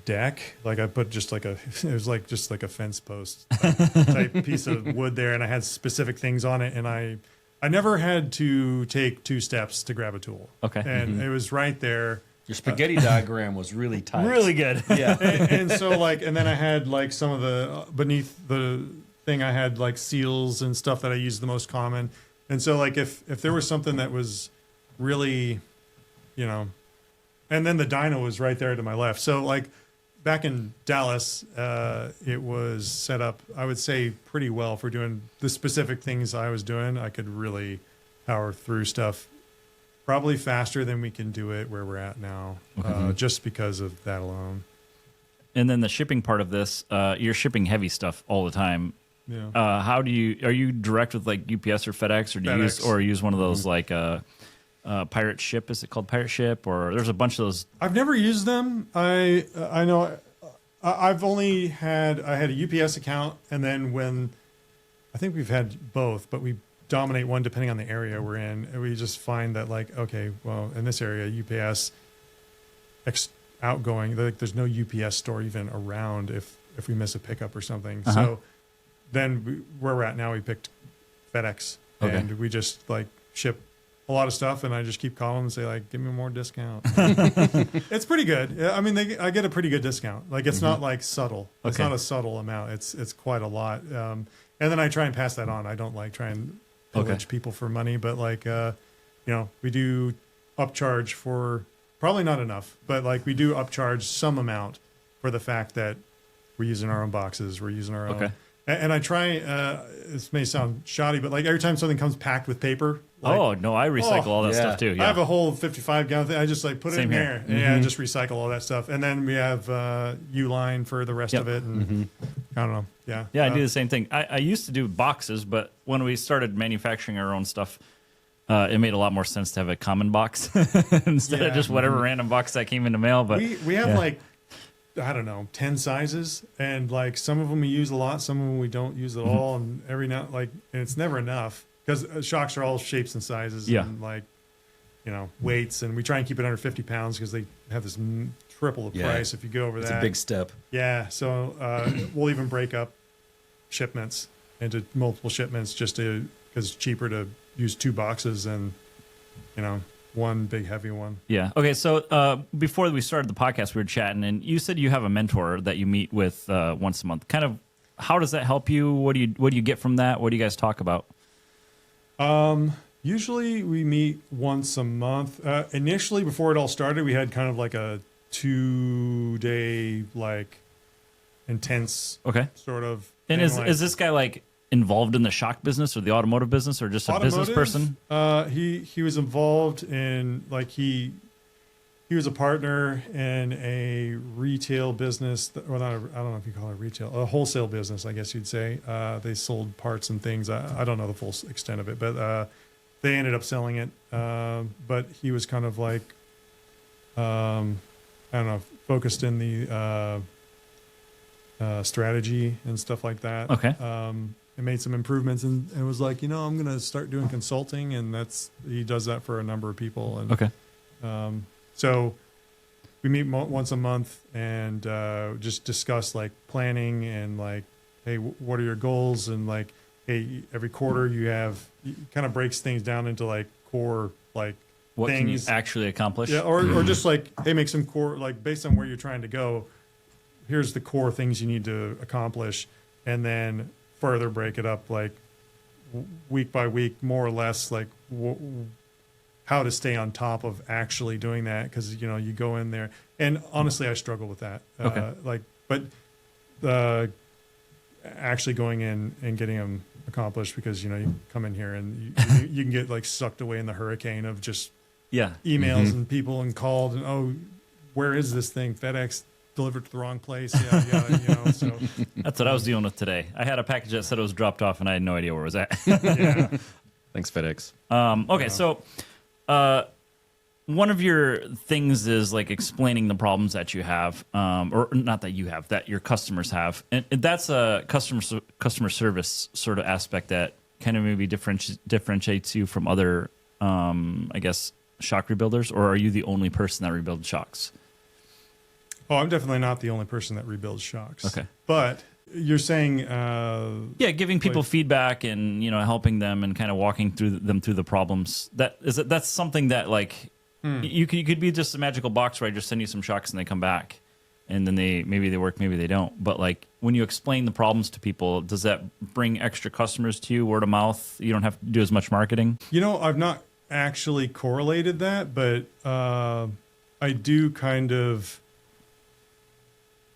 deck. Like I put just like it was like just like a fence post type piece of wood there, and I had specific things on it, and I never had to take 2 steps to grab a tool. Okay. And it was right there. Your spaghetti diagram was really tight. Really good. Yeah. And so like, and then I had like some of the beneath the thing, I had like seals and stuff that I used the most common. And so like, if there was something that was really, you know, and then the dyno was right there to my left. So like back in Dallas, it was set up, I would say, pretty well for doing the specific things I was doing. I could really power through stuff probably faster than we can do it where we're at now, just because of that alone. And then the shipping part of this, you're shipping heavy stuff all the time. Yeah. Are you direct with like UPS or FedEx, or do you use one of those like Pirate Ship? Is it called Pirate Ship? Or there's a bunch of those. I've never used them. I know I've only had a UPS account, and then when I think we've had both, but we dominate one depending on the area we're in. And we just find that like, okay, well, in this area, UPS outgoing, like there's no UPS store even around if we miss a pickup or something. So then where we're at now, we picked FedEx, and we just like ship a lot of stuff, and I just keep calling and say like, give me more discount. It's pretty good. I mean, I get a pretty good discount. Like it's not like subtle. It's not a subtle amount. It's quite a lot. And then I try and pass that on. I don't like try and pillage people for money, but like, we do upcharge for probably not enough, but like we do upcharge some amount for the fact that we're using our own boxes. We're using our own. And I try, this may sound shoddy, but like every time something comes packed with paper. Like, I recycle all that stuff too. Yeah. I have a whole 55-gallon thing. I just like put it in here. And I just recycle all that stuff. And then we have U-line for the rest of it. And I don't know. Yeah. Yeah, I do the same thing. I used to do boxes, but when we started manufacturing our own stuff, it made a lot more sense to have a common box instead of just whatever random box that came in the mail. But we have like, I don't know, 10 sizes, and like some of them we use a lot, some of them we don't use at all, and and it's never enough because shocks are all shapes and sizes and like, weights, and we try and keep it under 50 pounds because they have this triple the price if you go over that. It's a big step. Yeah, so we'll even break up shipments into multiple shipments just because it's cheaper to use 2 boxes than, one big heavy one. Yeah. Okay. So before we started the podcast, we were chatting, and you said you have a mentor that you meet with once a month. Kind of, how does that help you? What do you get from that? What do you guys talk about? Usually we meet once a month. Initially, before it all started, we had kind of like a 2-day like intense sort of. And is this guy like involved in the shock business or the automotive business, or just a business person? He was involved in like he was a partner in a retail business, I don't know if you call it retail, a wholesale business, I guess you'd say. They sold parts and things. I don't know the full extent of it, but they ended up selling it. But he was kind of like, I don't know, focused in the strategy and stuff like that. And made some improvements, and was like, I'm going to start doing consulting, and he does that for a number of people. And so we meet once a month and just discuss like planning and like, hey, what are your goals? And like, hey, every quarter kind of breaks things down into like core like what things. Can you actually accomplish? Yeah, or just like, hey, make some core, like based on where you're trying to go, here's the core things you need to accomplish, and then further break it up like week by week, more or less, like how to stay on top of actually doing that, because you go in there, and honestly I struggle with that. But actually going in and getting them accomplished, because you come in here and you can get like sucked away in the hurricane of just emails and people and called, and where is this thing? FedEx delivered to the wrong place. So that's what I was dealing with today. I had a package that said it was dropped off, and I had no idea where it was at. Thanks, FedEx. So one of your things is like explaining the problems that you have, or not that you have, that your customers have, and that's a customer service sort of aspect that kind of maybe differentiates you from other, I guess, shock rebuilders. Or are you the only person that rebuilds shocks? Oh, I'm definitely not the only person that rebuilds shocks. Okay. But you're saying, Giving people feedback and helping them and kind of walking through the problems. That's something that like you could be just a magical box where I just send you some shocks and they come back, and then maybe they work, maybe they don't. But like when you explain the problems to people, does that bring extra customers to you, word of mouth? You don't have to do as much marketing. I've not actually correlated that, but I do kind of.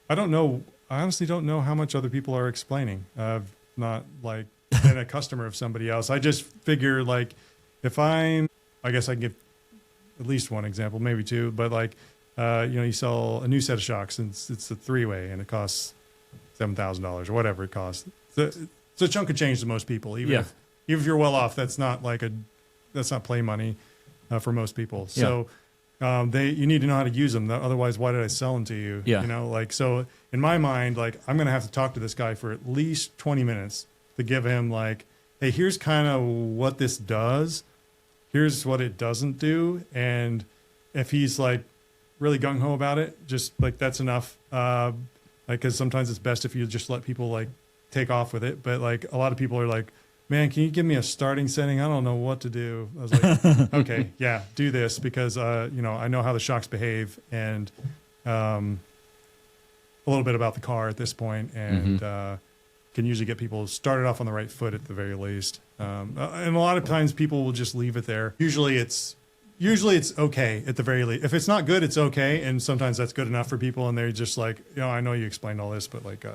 I don't know. I honestly don't know how much other people are explaining. I've not like been a customer of somebody else. I just figure like if I guess I can give at least one example, maybe two, but like, you sell a new set of shocks and it's a 3-way and it costs $7,000 or whatever it costs. It's a chunk of change to most people. Even if you're well off, that's not play money for most people. So. You need to know how to use them. Otherwise, why did I sell them to you? Yeah. So in my mind, like I'm going to have to talk to this guy for at least 20 minutes to give him like, hey, here's kind of what this does. Here's what it doesn't do. And if he's like really gung ho about it, just like that's enough. Cause sometimes it's best if you just let people like take off with it. But like a lot of people are like, man, can you give me a starting setting? I don't know what to do. I was like, okay, yeah, do this because, I know how the shocks behave and a little bit about the car at this point and can usually get people started off on the right foot at the very least. And a lot of times people will just leave it there. Usually it's okay at the very least. If it's not good, it's okay. And sometimes that's good enough for people. And they're just like, I know you explained all this, but like,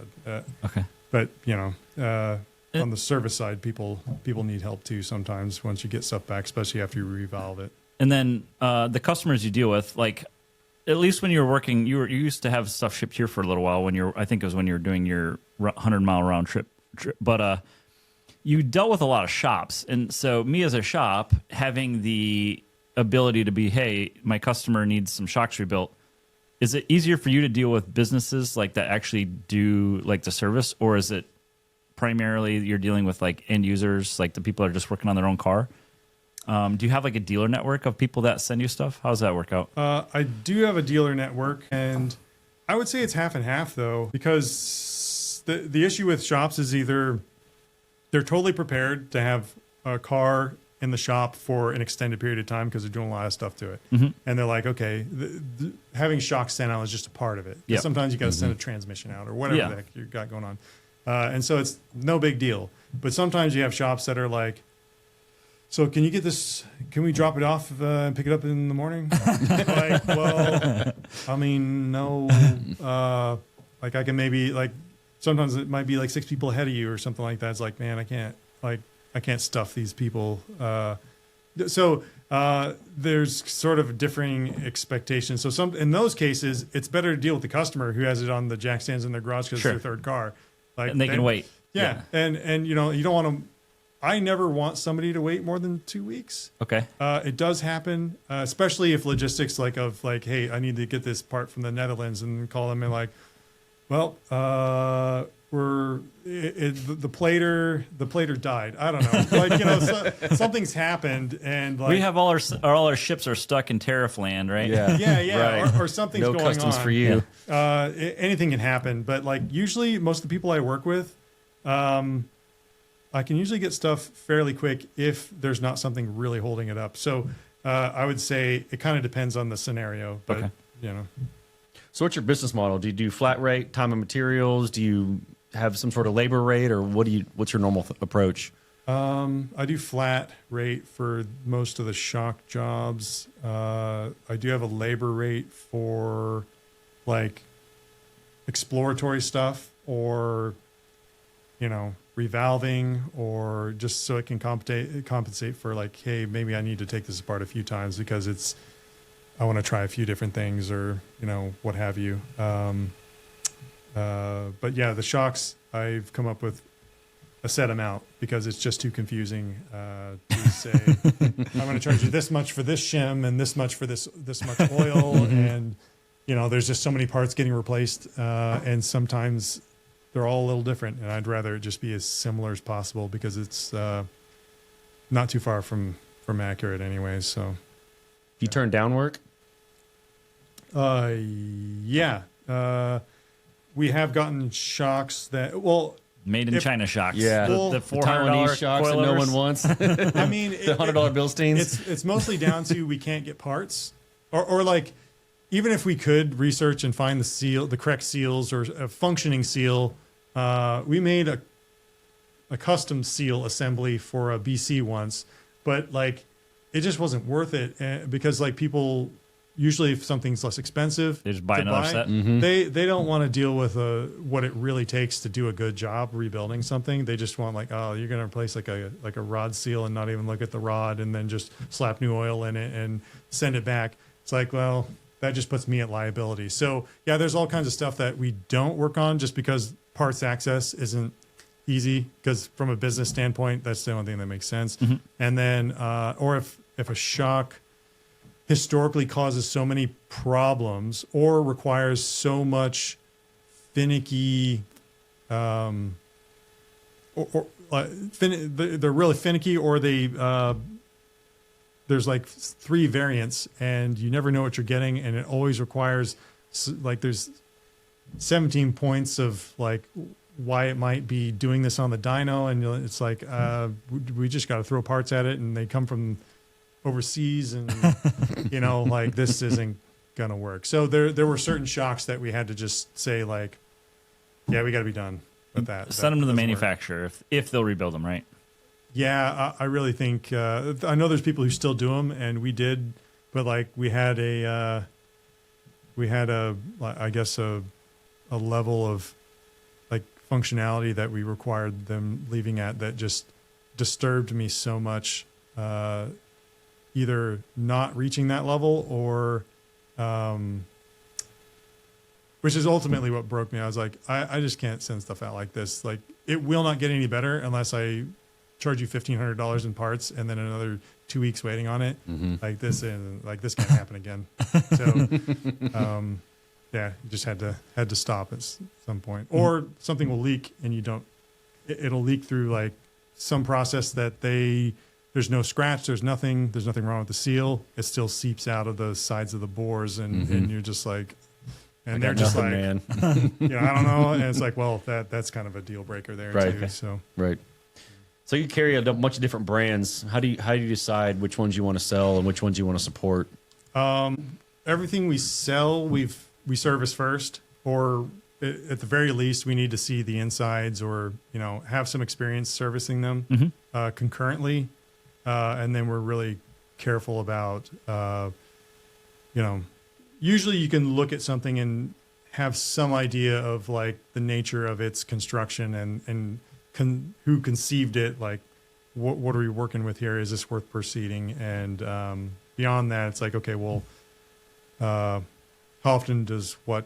okay. But, on the service side, people need help too sometimes once you get stuff back, especially after you revalve it. And then the customers you deal with, like at least when you were working, you used to have stuff shipped here for a little while I think it was when you were doing your 100-mile round trip. But you dealt with a lot of shops. And so me as a shop, having the ability to be, hey, my customer needs some shocks rebuilt. Is it easier for you to deal with businesses like that actually do like the service, or is it primarily you're dealing with like end users, like the people that are just working on their own car? Do you have like a dealer network of people that send you stuff? How does that work out? I do have a dealer network, and I would say it's half and half though, because the issue with shops is either they're totally prepared to have a car in the shop for an extended period of time because they're doing a lot of stuff to it. And they're like, okay, having shocks sent out is just a part of it. Yep. Sometimes you got to send a transmission out or whatever the heck you got going on. And so it's no big deal. But sometimes you have shops that are like, so can you get this? Can we drop it off and pick it up in the morning? Like, well, I mean, no. Like I can maybe like sometimes it might be like 6 people ahead of you or something like that. It's like, man, I can't stuff these people. So there's sort of differing expectations. So in those cases, it's better to deal with the customer who has it on the jack stands in their garage because it's their third car. Like, and they can wait. Yeah. And you don't want to. I never want somebody to wait more than 2 weeks. Okay. It does happen, especially if logistics like, hey, I need to get this part from the Netherlands, and call them and like, well, the plater died. I don't know. Like, something's happened, and like we have all our ships are stuck in tariff land, right? Yeah. Right. Or something's going on. No customs for you. Anything can happen, but like usually most of the people I work with, I can usually get stuff fairly quick if there's not something really holding it up. So I would say it kind of depends on the scenario, but So what's your business model? Do you do flat rate, time and materials? Do you have some sort of labor rate, or what's your normal approach? I do flat rate for most of the shock jobs. I do have a labor rate for like exploratory stuff, or revalving, or just so it can compensate for like, hey, maybe I need to take this apart a few times because I want to try a few different things, or what have you. But yeah, the shocks, I've come up with a set amount because it's just too confusing to say I'm going to charge you this much for this shim and this much for this much oil, and there's just so many parts getting replaced, and sometimes they're all a little different, and I'd rather it just be as similar as possible because it's not too far from accurate anyways. So You turn down work? Yeah. We have gotten shocks that, Made in China shocks. Yeah. The $400 Taiwanese shocks that no one wants. I mean, The $100 Bilsteins. It's mostly down to we can't get parts, or like even if we could research and find the correct seals or a functioning seal, we made a custom seal assembly for a BC once, but like it just wasn't worth it because like people usually if something's less expensive, they just buy another set. They don't want to deal with what it really takes to do a good job rebuilding something. They just want like, oh, you're going to replace like a rod seal and not even look at the rod and then just slap new oil in it and send it back. It's like, well, that just puts me at liability. So yeah, there's all kinds of stuff that we don't work on just because parts access isn't easy, because from a business standpoint, that's the only thing that makes sense. And then, or if a shock historically causes so many problems or requires so much finicky, they're really finicky, or there's like 3 variants and you never know what you're getting, and it always requires like there's 17 points of like why it might be doing this on the dyno, and it's like we just got to throw parts at it, and they come from overseas, and like this isn't gonna work. So there were certain shocks that we had to just say like, yeah, we got to be done with that. Send them to the doesn't manufacturer if they'll rebuild them, right? Yeah, I really think I know there's people who still do them, and we did, but like we had a I guess a level of like functionality that we required them leaving at that just disturbed me so much. Either not reaching that level or, which is ultimately what broke me. I was like, I just can't send stuff out like this. Like it will not get any better unless I charge you $1,500 in parts and then another 2 weeks waiting on it. Like this, and like this can't happen again. So, yeah, you just had to stop at some point, or something will leak and it'll leak through like some process that there's no scratch, there's nothing wrong with the seal. It still seeps out of the sides of the bores, and you're just like, and they're just like, man. I don't know. And it's like, well, that's kind of a deal breaker there too. So Right. So you carry a bunch of different brands. How do you decide which ones you want to sell and which ones you want to support? everything we sell, we service first, or at the very least, we need to see the insides, or have some experience servicing them concurrently, and then we're really careful about usually you can look at something and have some idea of like the nature of its construction and who conceived it, like what are we working with here? Is this worth proceeding? And beyond that, it's like, okay, well, how often does what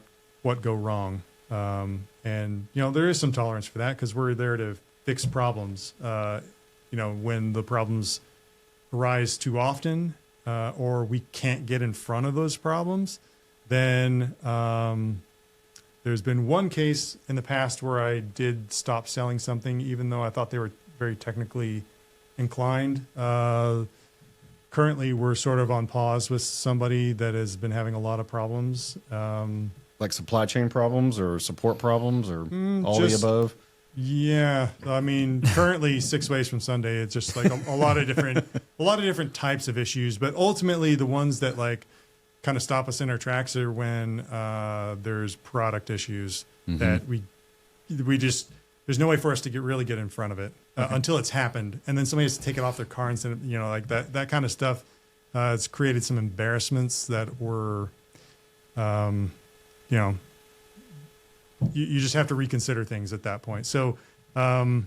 go wrong? And there is some tolerance for that, because we're there to fix problems. When the problems arise too often, or we can't get in front of those problems, then there's been one case in the past where I did stop selling something, even though I thought they were very technically inclined. Currently, we're sort of on pause with somebody that has been having a lot of problems. Like supply chain problems or support problems or all the above? Yeah, I mean, currently 6 ways from Sunday, it's just like a lot of different types of issues. But ultimately, the ones that like kind of stop us in our tracks are when there's product issues that we just, there's no way for us to really get in front of it until it's happened, and then somebody has to take it off their car and send it, like that kind of stuff. It's created some embarrassments that were, you just have to reconsider things at that point. So, the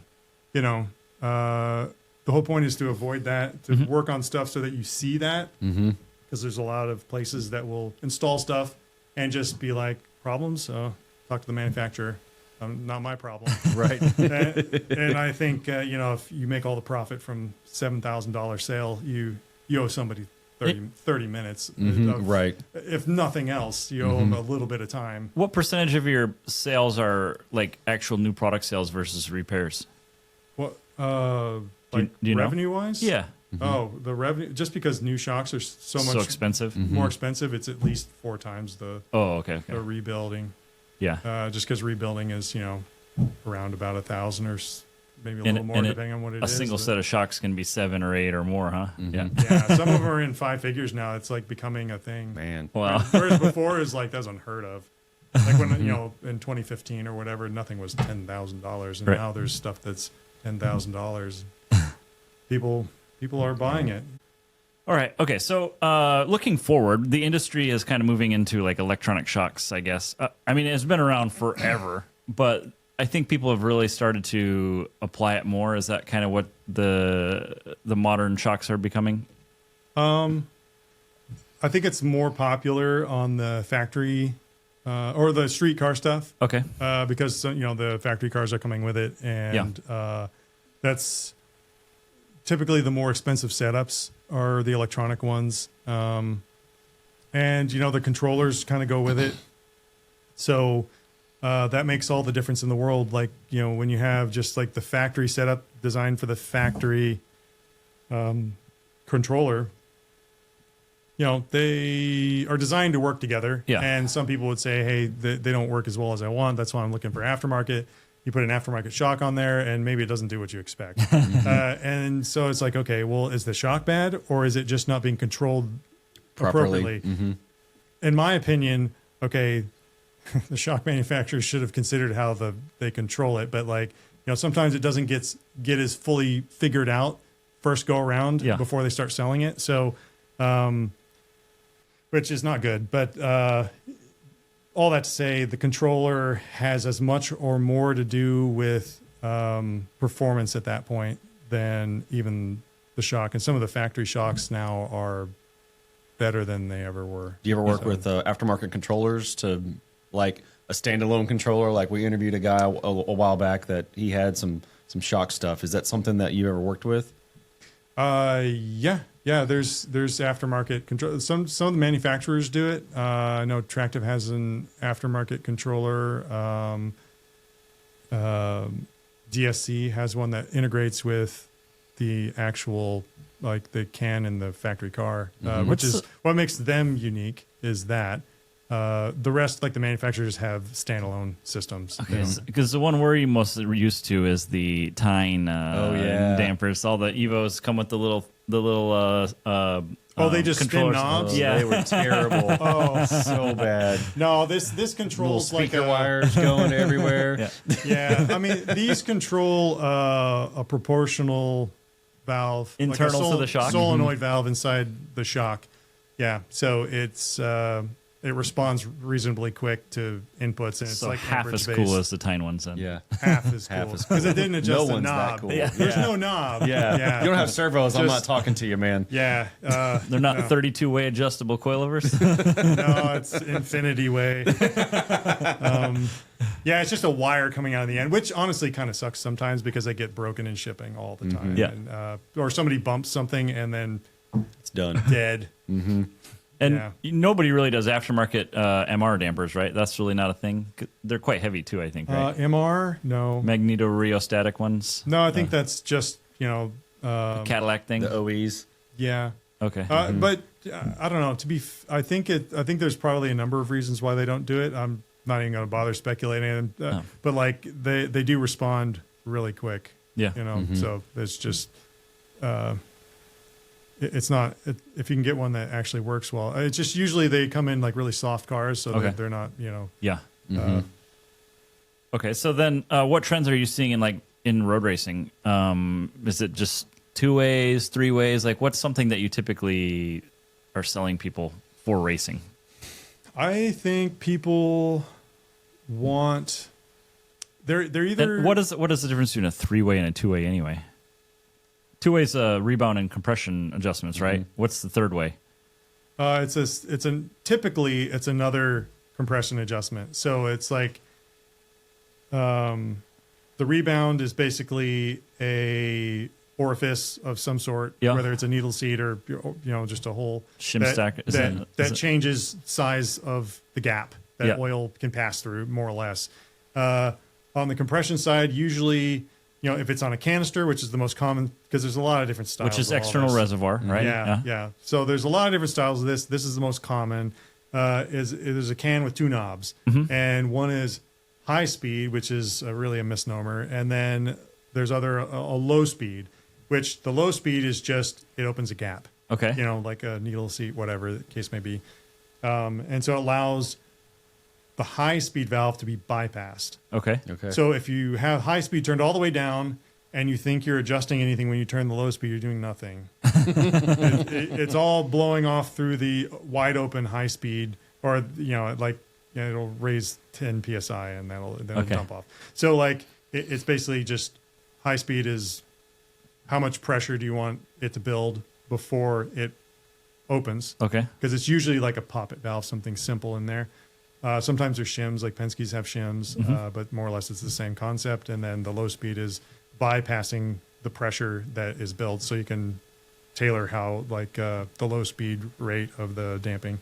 whole point is to avoid that, to work on stuff so that you see that, because there's a lot of places that will install stuff and just be like, problems, talk to the manufacturer. not my problem. Right. And I think if you make all the profit from $7,000 sale, you owe somebody 30 minutes. Right. If nothing else, you owe them a little bit of time. What percentage of your sales are like actual new product sales versus repairs? What Do you know? revenue wise? Yeah. Oh, the revenue, just because new shocks are so much Expensive. more expensive, it's at least 4 times the Okay. the rebuilding. Yeah. Just because rebuilding is around about 1,000 or maybe a little more depending on what it a is. single set of shocks can be 7 or 8 or more, huh? Yeah. Yeah, some of them are in 5 figures now. It's like becoming a thing. Man. Wow. Whereas before it was like that was unheard of. Like when in 2015 or whatever, nothing was $10,000, and Right. now there's stuff that's $10,000. People are buying it. All right. Okay. So, looking forward, the industry is kind of moving into like electronic shocks, I guess. I mean, it's been around forever, but I think people have really started to apply it more. Is that kind of what the modern shocks are becoming? I think it's more popular on the factory or the street car stuff. Okay. Because the factory cars are coming with it, and that's typically the more expensive setups are the electronic ones, and the controllers kind of go with it. So that makes all the difference in the world. Like when you have just like the factory setup designed for the factory controller. They are designed to work together. Yeah. And some people would say, hey, they don't work as well as I want. That's why I'm looking for aftermarket. You put an aftermarket shock on there, and maybe it doesn't do what you expect. And so it's like, okay, well, is the shock bad, or is it just not being controlled appropriately? In my opinion, okay, the shock manufacturers should have considered how they control it. But sometimes it doesn't get as fully figured out first go around before they start selling it. So, which is not good. But all that to say, the controller has as much or more to do with performance at that point than even the shock. And some of the factory shocks now are better than they ever were. Do you ever work with aftermarket controllers to like a standalone controller? Like we interviewed a guy a while back that he had some shock stuff. Is that something that you ever worked with? Yeah. There's aftermarket control. Some of the manufacturers do it. I know Tractive has an aftermarket controller. DSC has one that integrates with the actual like the can in the factory car, which is what makes them unique. Is that the rest, like the manufacturers, have standalone systems. Okay, because the one we're most used to is the Tyne dampers. All the Evos come with the little they just spin controllers. knobs. They were terrible. So bad. No, this Little controls like speaker wires going everywhere. Yeah, I mean these control a proportional valve, Internal like to the shock? solenoid valve inside the shock. Yeah, so it responds reasonably quick to inputs, and it's So like half as amperage cool based. as the Tyne ones then. Yeah. Half as cool because it didn't adjust No the one's knob. that cool. Yeah. There's no knob. Yeah. You don't have servos. I'm not talking to you, man. Yeah, They're not 32-way adjustable coilovers. no, it's infinity way. Yeah, it's just a wire coming out of the end, which honestly kind of sucks sometimes because they get broken in shipping all the time. Yeah. And, or somebody bumps something and then It's done. dead. And nobody really does aftermarket MR dampers, right? That's really not a thing. They're quite heavy too, I think, right? MR, no. Magnetorheostatic ones. No, I think that's just, Cadillac thing. The OEs. yeah. Okay. But I don't know. I think there's probably a number of reasons why they don't do it. I'm not even going to bother speculating. But like they do respond really quick. Yeah. So it's just it's not if you can get one that actually works well. It's just usually they come in like really soft cars, so Okay. they're not Yeah. Okay, so then what trends are you seeing in road racing? Is it just 2 ways, 3 ways? Like what's something that you typically are selling people for racing? I think people want they're either And what is the difference between a 3-way and a 2-way anyway? 2-way's rebound and compression adjustments, right? What's the 3rd way? typically it's another compression adjustment. So it's like the rebound is basically a orifice of some sort, Yeah. whether it's a needle seat or just a hole Shim that, stack. that changes size of the gap that Yeah. oil can pass through, more or less. On the compression side, usually, if it's on a canister, which is the most common, because there's a lot of different styles. Which is of all external this. reservoir, right? Yeah. So there's a lot of different styles of this. This is the most common. There's a can with two knobs, and one is high speed, which is really a misnomer, and then there's a low speed, which the low speed is just it opens a gap. Okay. Like a needle seat, whatever the case may be, and so it allows the high speed valve to be bypassed. Okay. So if you have high speed turned all the way down and you think you're adjusting anything when you turn the low speed, you're doing nothing. It's all blowing off through the wide open high speed, or it'll raise 10 psi and that'll dump off. So it's basically just high speed is how much pressure do you want it to build before it opens? Okay. Because it's usually like a poppet valve, something simple in there. Sometimes there's shims, like Penske's have shims, but more or less it's the same concept. And then the low speed is bypassing the pressure that is built, so you can tailor how the low speed rate of the damping.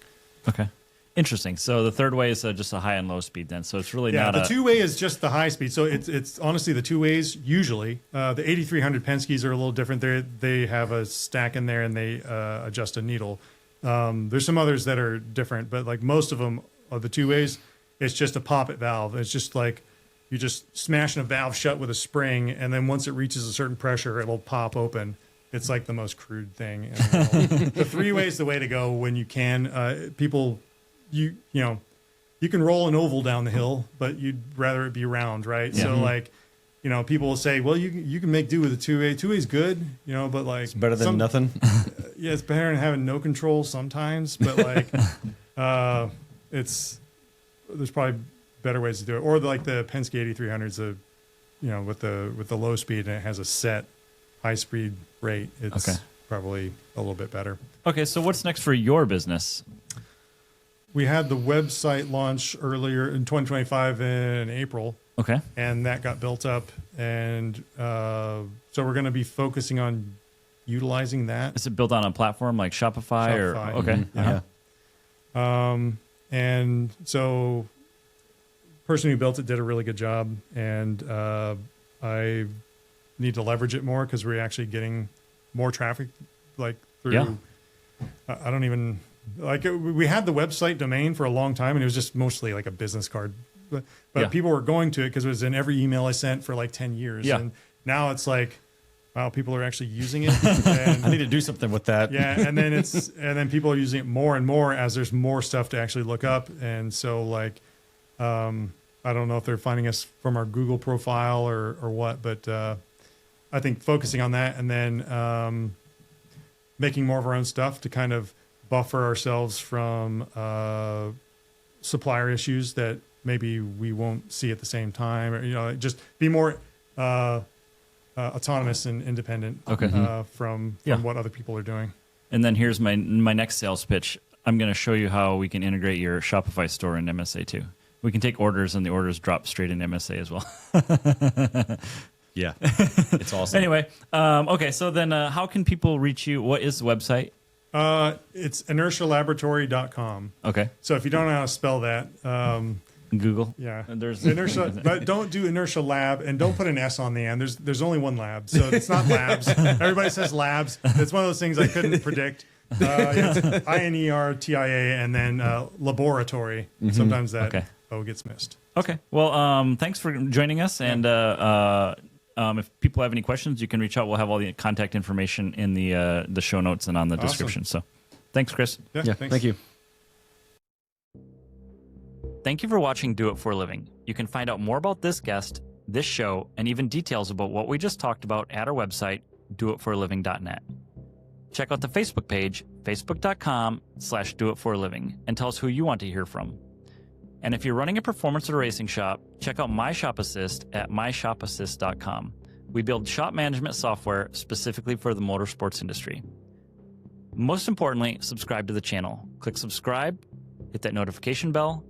Okay. Interesting. So the third way is just a high and low speed then. So it's really not the two-way is just the high speed. So it's honestly the two ways usually. The 8300 Penske's are a little different. They have a stack in there and they adjust a needle. There's some others that are different, but like most of them are the two ways. It's just a poppet valve. It's just like you're just smashing a valve shut with a spring, and then once it reaches a certain pressure, it'll pop open. It's like the most crude thing in the world. The three-way is the way to go when you can. People, you can roll an oval down the hill, but you'd rather it be round, right? Yeah. So people will say, well, you can make do with a two-way. Two-way is good, but like It's better than nothing. Yeah, it's better than having no control sometimes, but there's probably better ways to do it. Or like the Penske 8300s, with the low speed and it has a set high speed rate. It's probably a little bit better. Okay, so what's next for your business? We had the website launch earlier in 2025 in April. Okay. And that got built up, and so we're going to be focusing on utilizing that. Is it built on a platform like Shopify? Shopify. Or okay? Yeah. And so the person who built it did a really good job, and I need to leverage it more because we're actually getting more traffic through. Yeah. I don't even we had the website domain for a long time, and it was just mostly like a business card, but people were going to it because it was in every email I sent for like 10 years. Yeah. And now it's like, wow, people are actually using it. And I need to do something with that. yeah, and then people are using it more and more as there's more stuff to actually look up. And so I don't know if they're finding us from our Google profile or what, but I think focusing on that and then making more of our own stuff to kind of buffer ourselves from supplier issues that maybe we won't see at the same time, or just be more autonomous and independent from what other people are doing. And then here's my next sales pitch. I'm going to show you how we can integrate your Shopify store in MSA too. We can take orders, and the orders drop straight in MSA as well. Yeah, it's awesome. Anyway, okay. So then, how can people reach you? What is the website? It's inertialaboratory.com. Okay. So if you don't know how to spell that, Google. yeah, And there's Inertia, but don't do Inertia Lab, and don't put an S on the end. There's only one lab, so it's not labs. Everybody says labs. It's one of those things I couldn't predict. It's INERTIA and then laboratory. Sometimes that O gets missed. Okay. Well, thanks for joining us. And if people have any questions, you can reach out. We'll have all the contact information in the show notes and on the description. So thanks, Chris. Yeah, thanks. Thank you. Thank you for watching Do It For a Living. You can find out more about this guest, this show, and even details about what we just talked about at our website, doitforaliving.net. Check out the Facebook page, facebook.com/doitforaliving, and tell us who you want to hear from. And if you're running a performance or racing shop, check out My Shop Assist at myshopassist.com. We build shop management software specifically for the motorsports industry. Most importantly, subscribe to the channel. Click subscribe, hit that notification bell.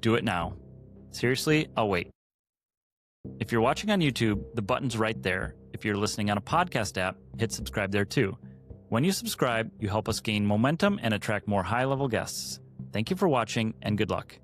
Do it now. Seriously, I'll wait. If you're watching on YouTube, the button's right there. If you're listening on a podcast app, hit subscribe there too. When you subscribe, you help us gain momentum and attract more high-level guests. Thank you for watching, and good luck.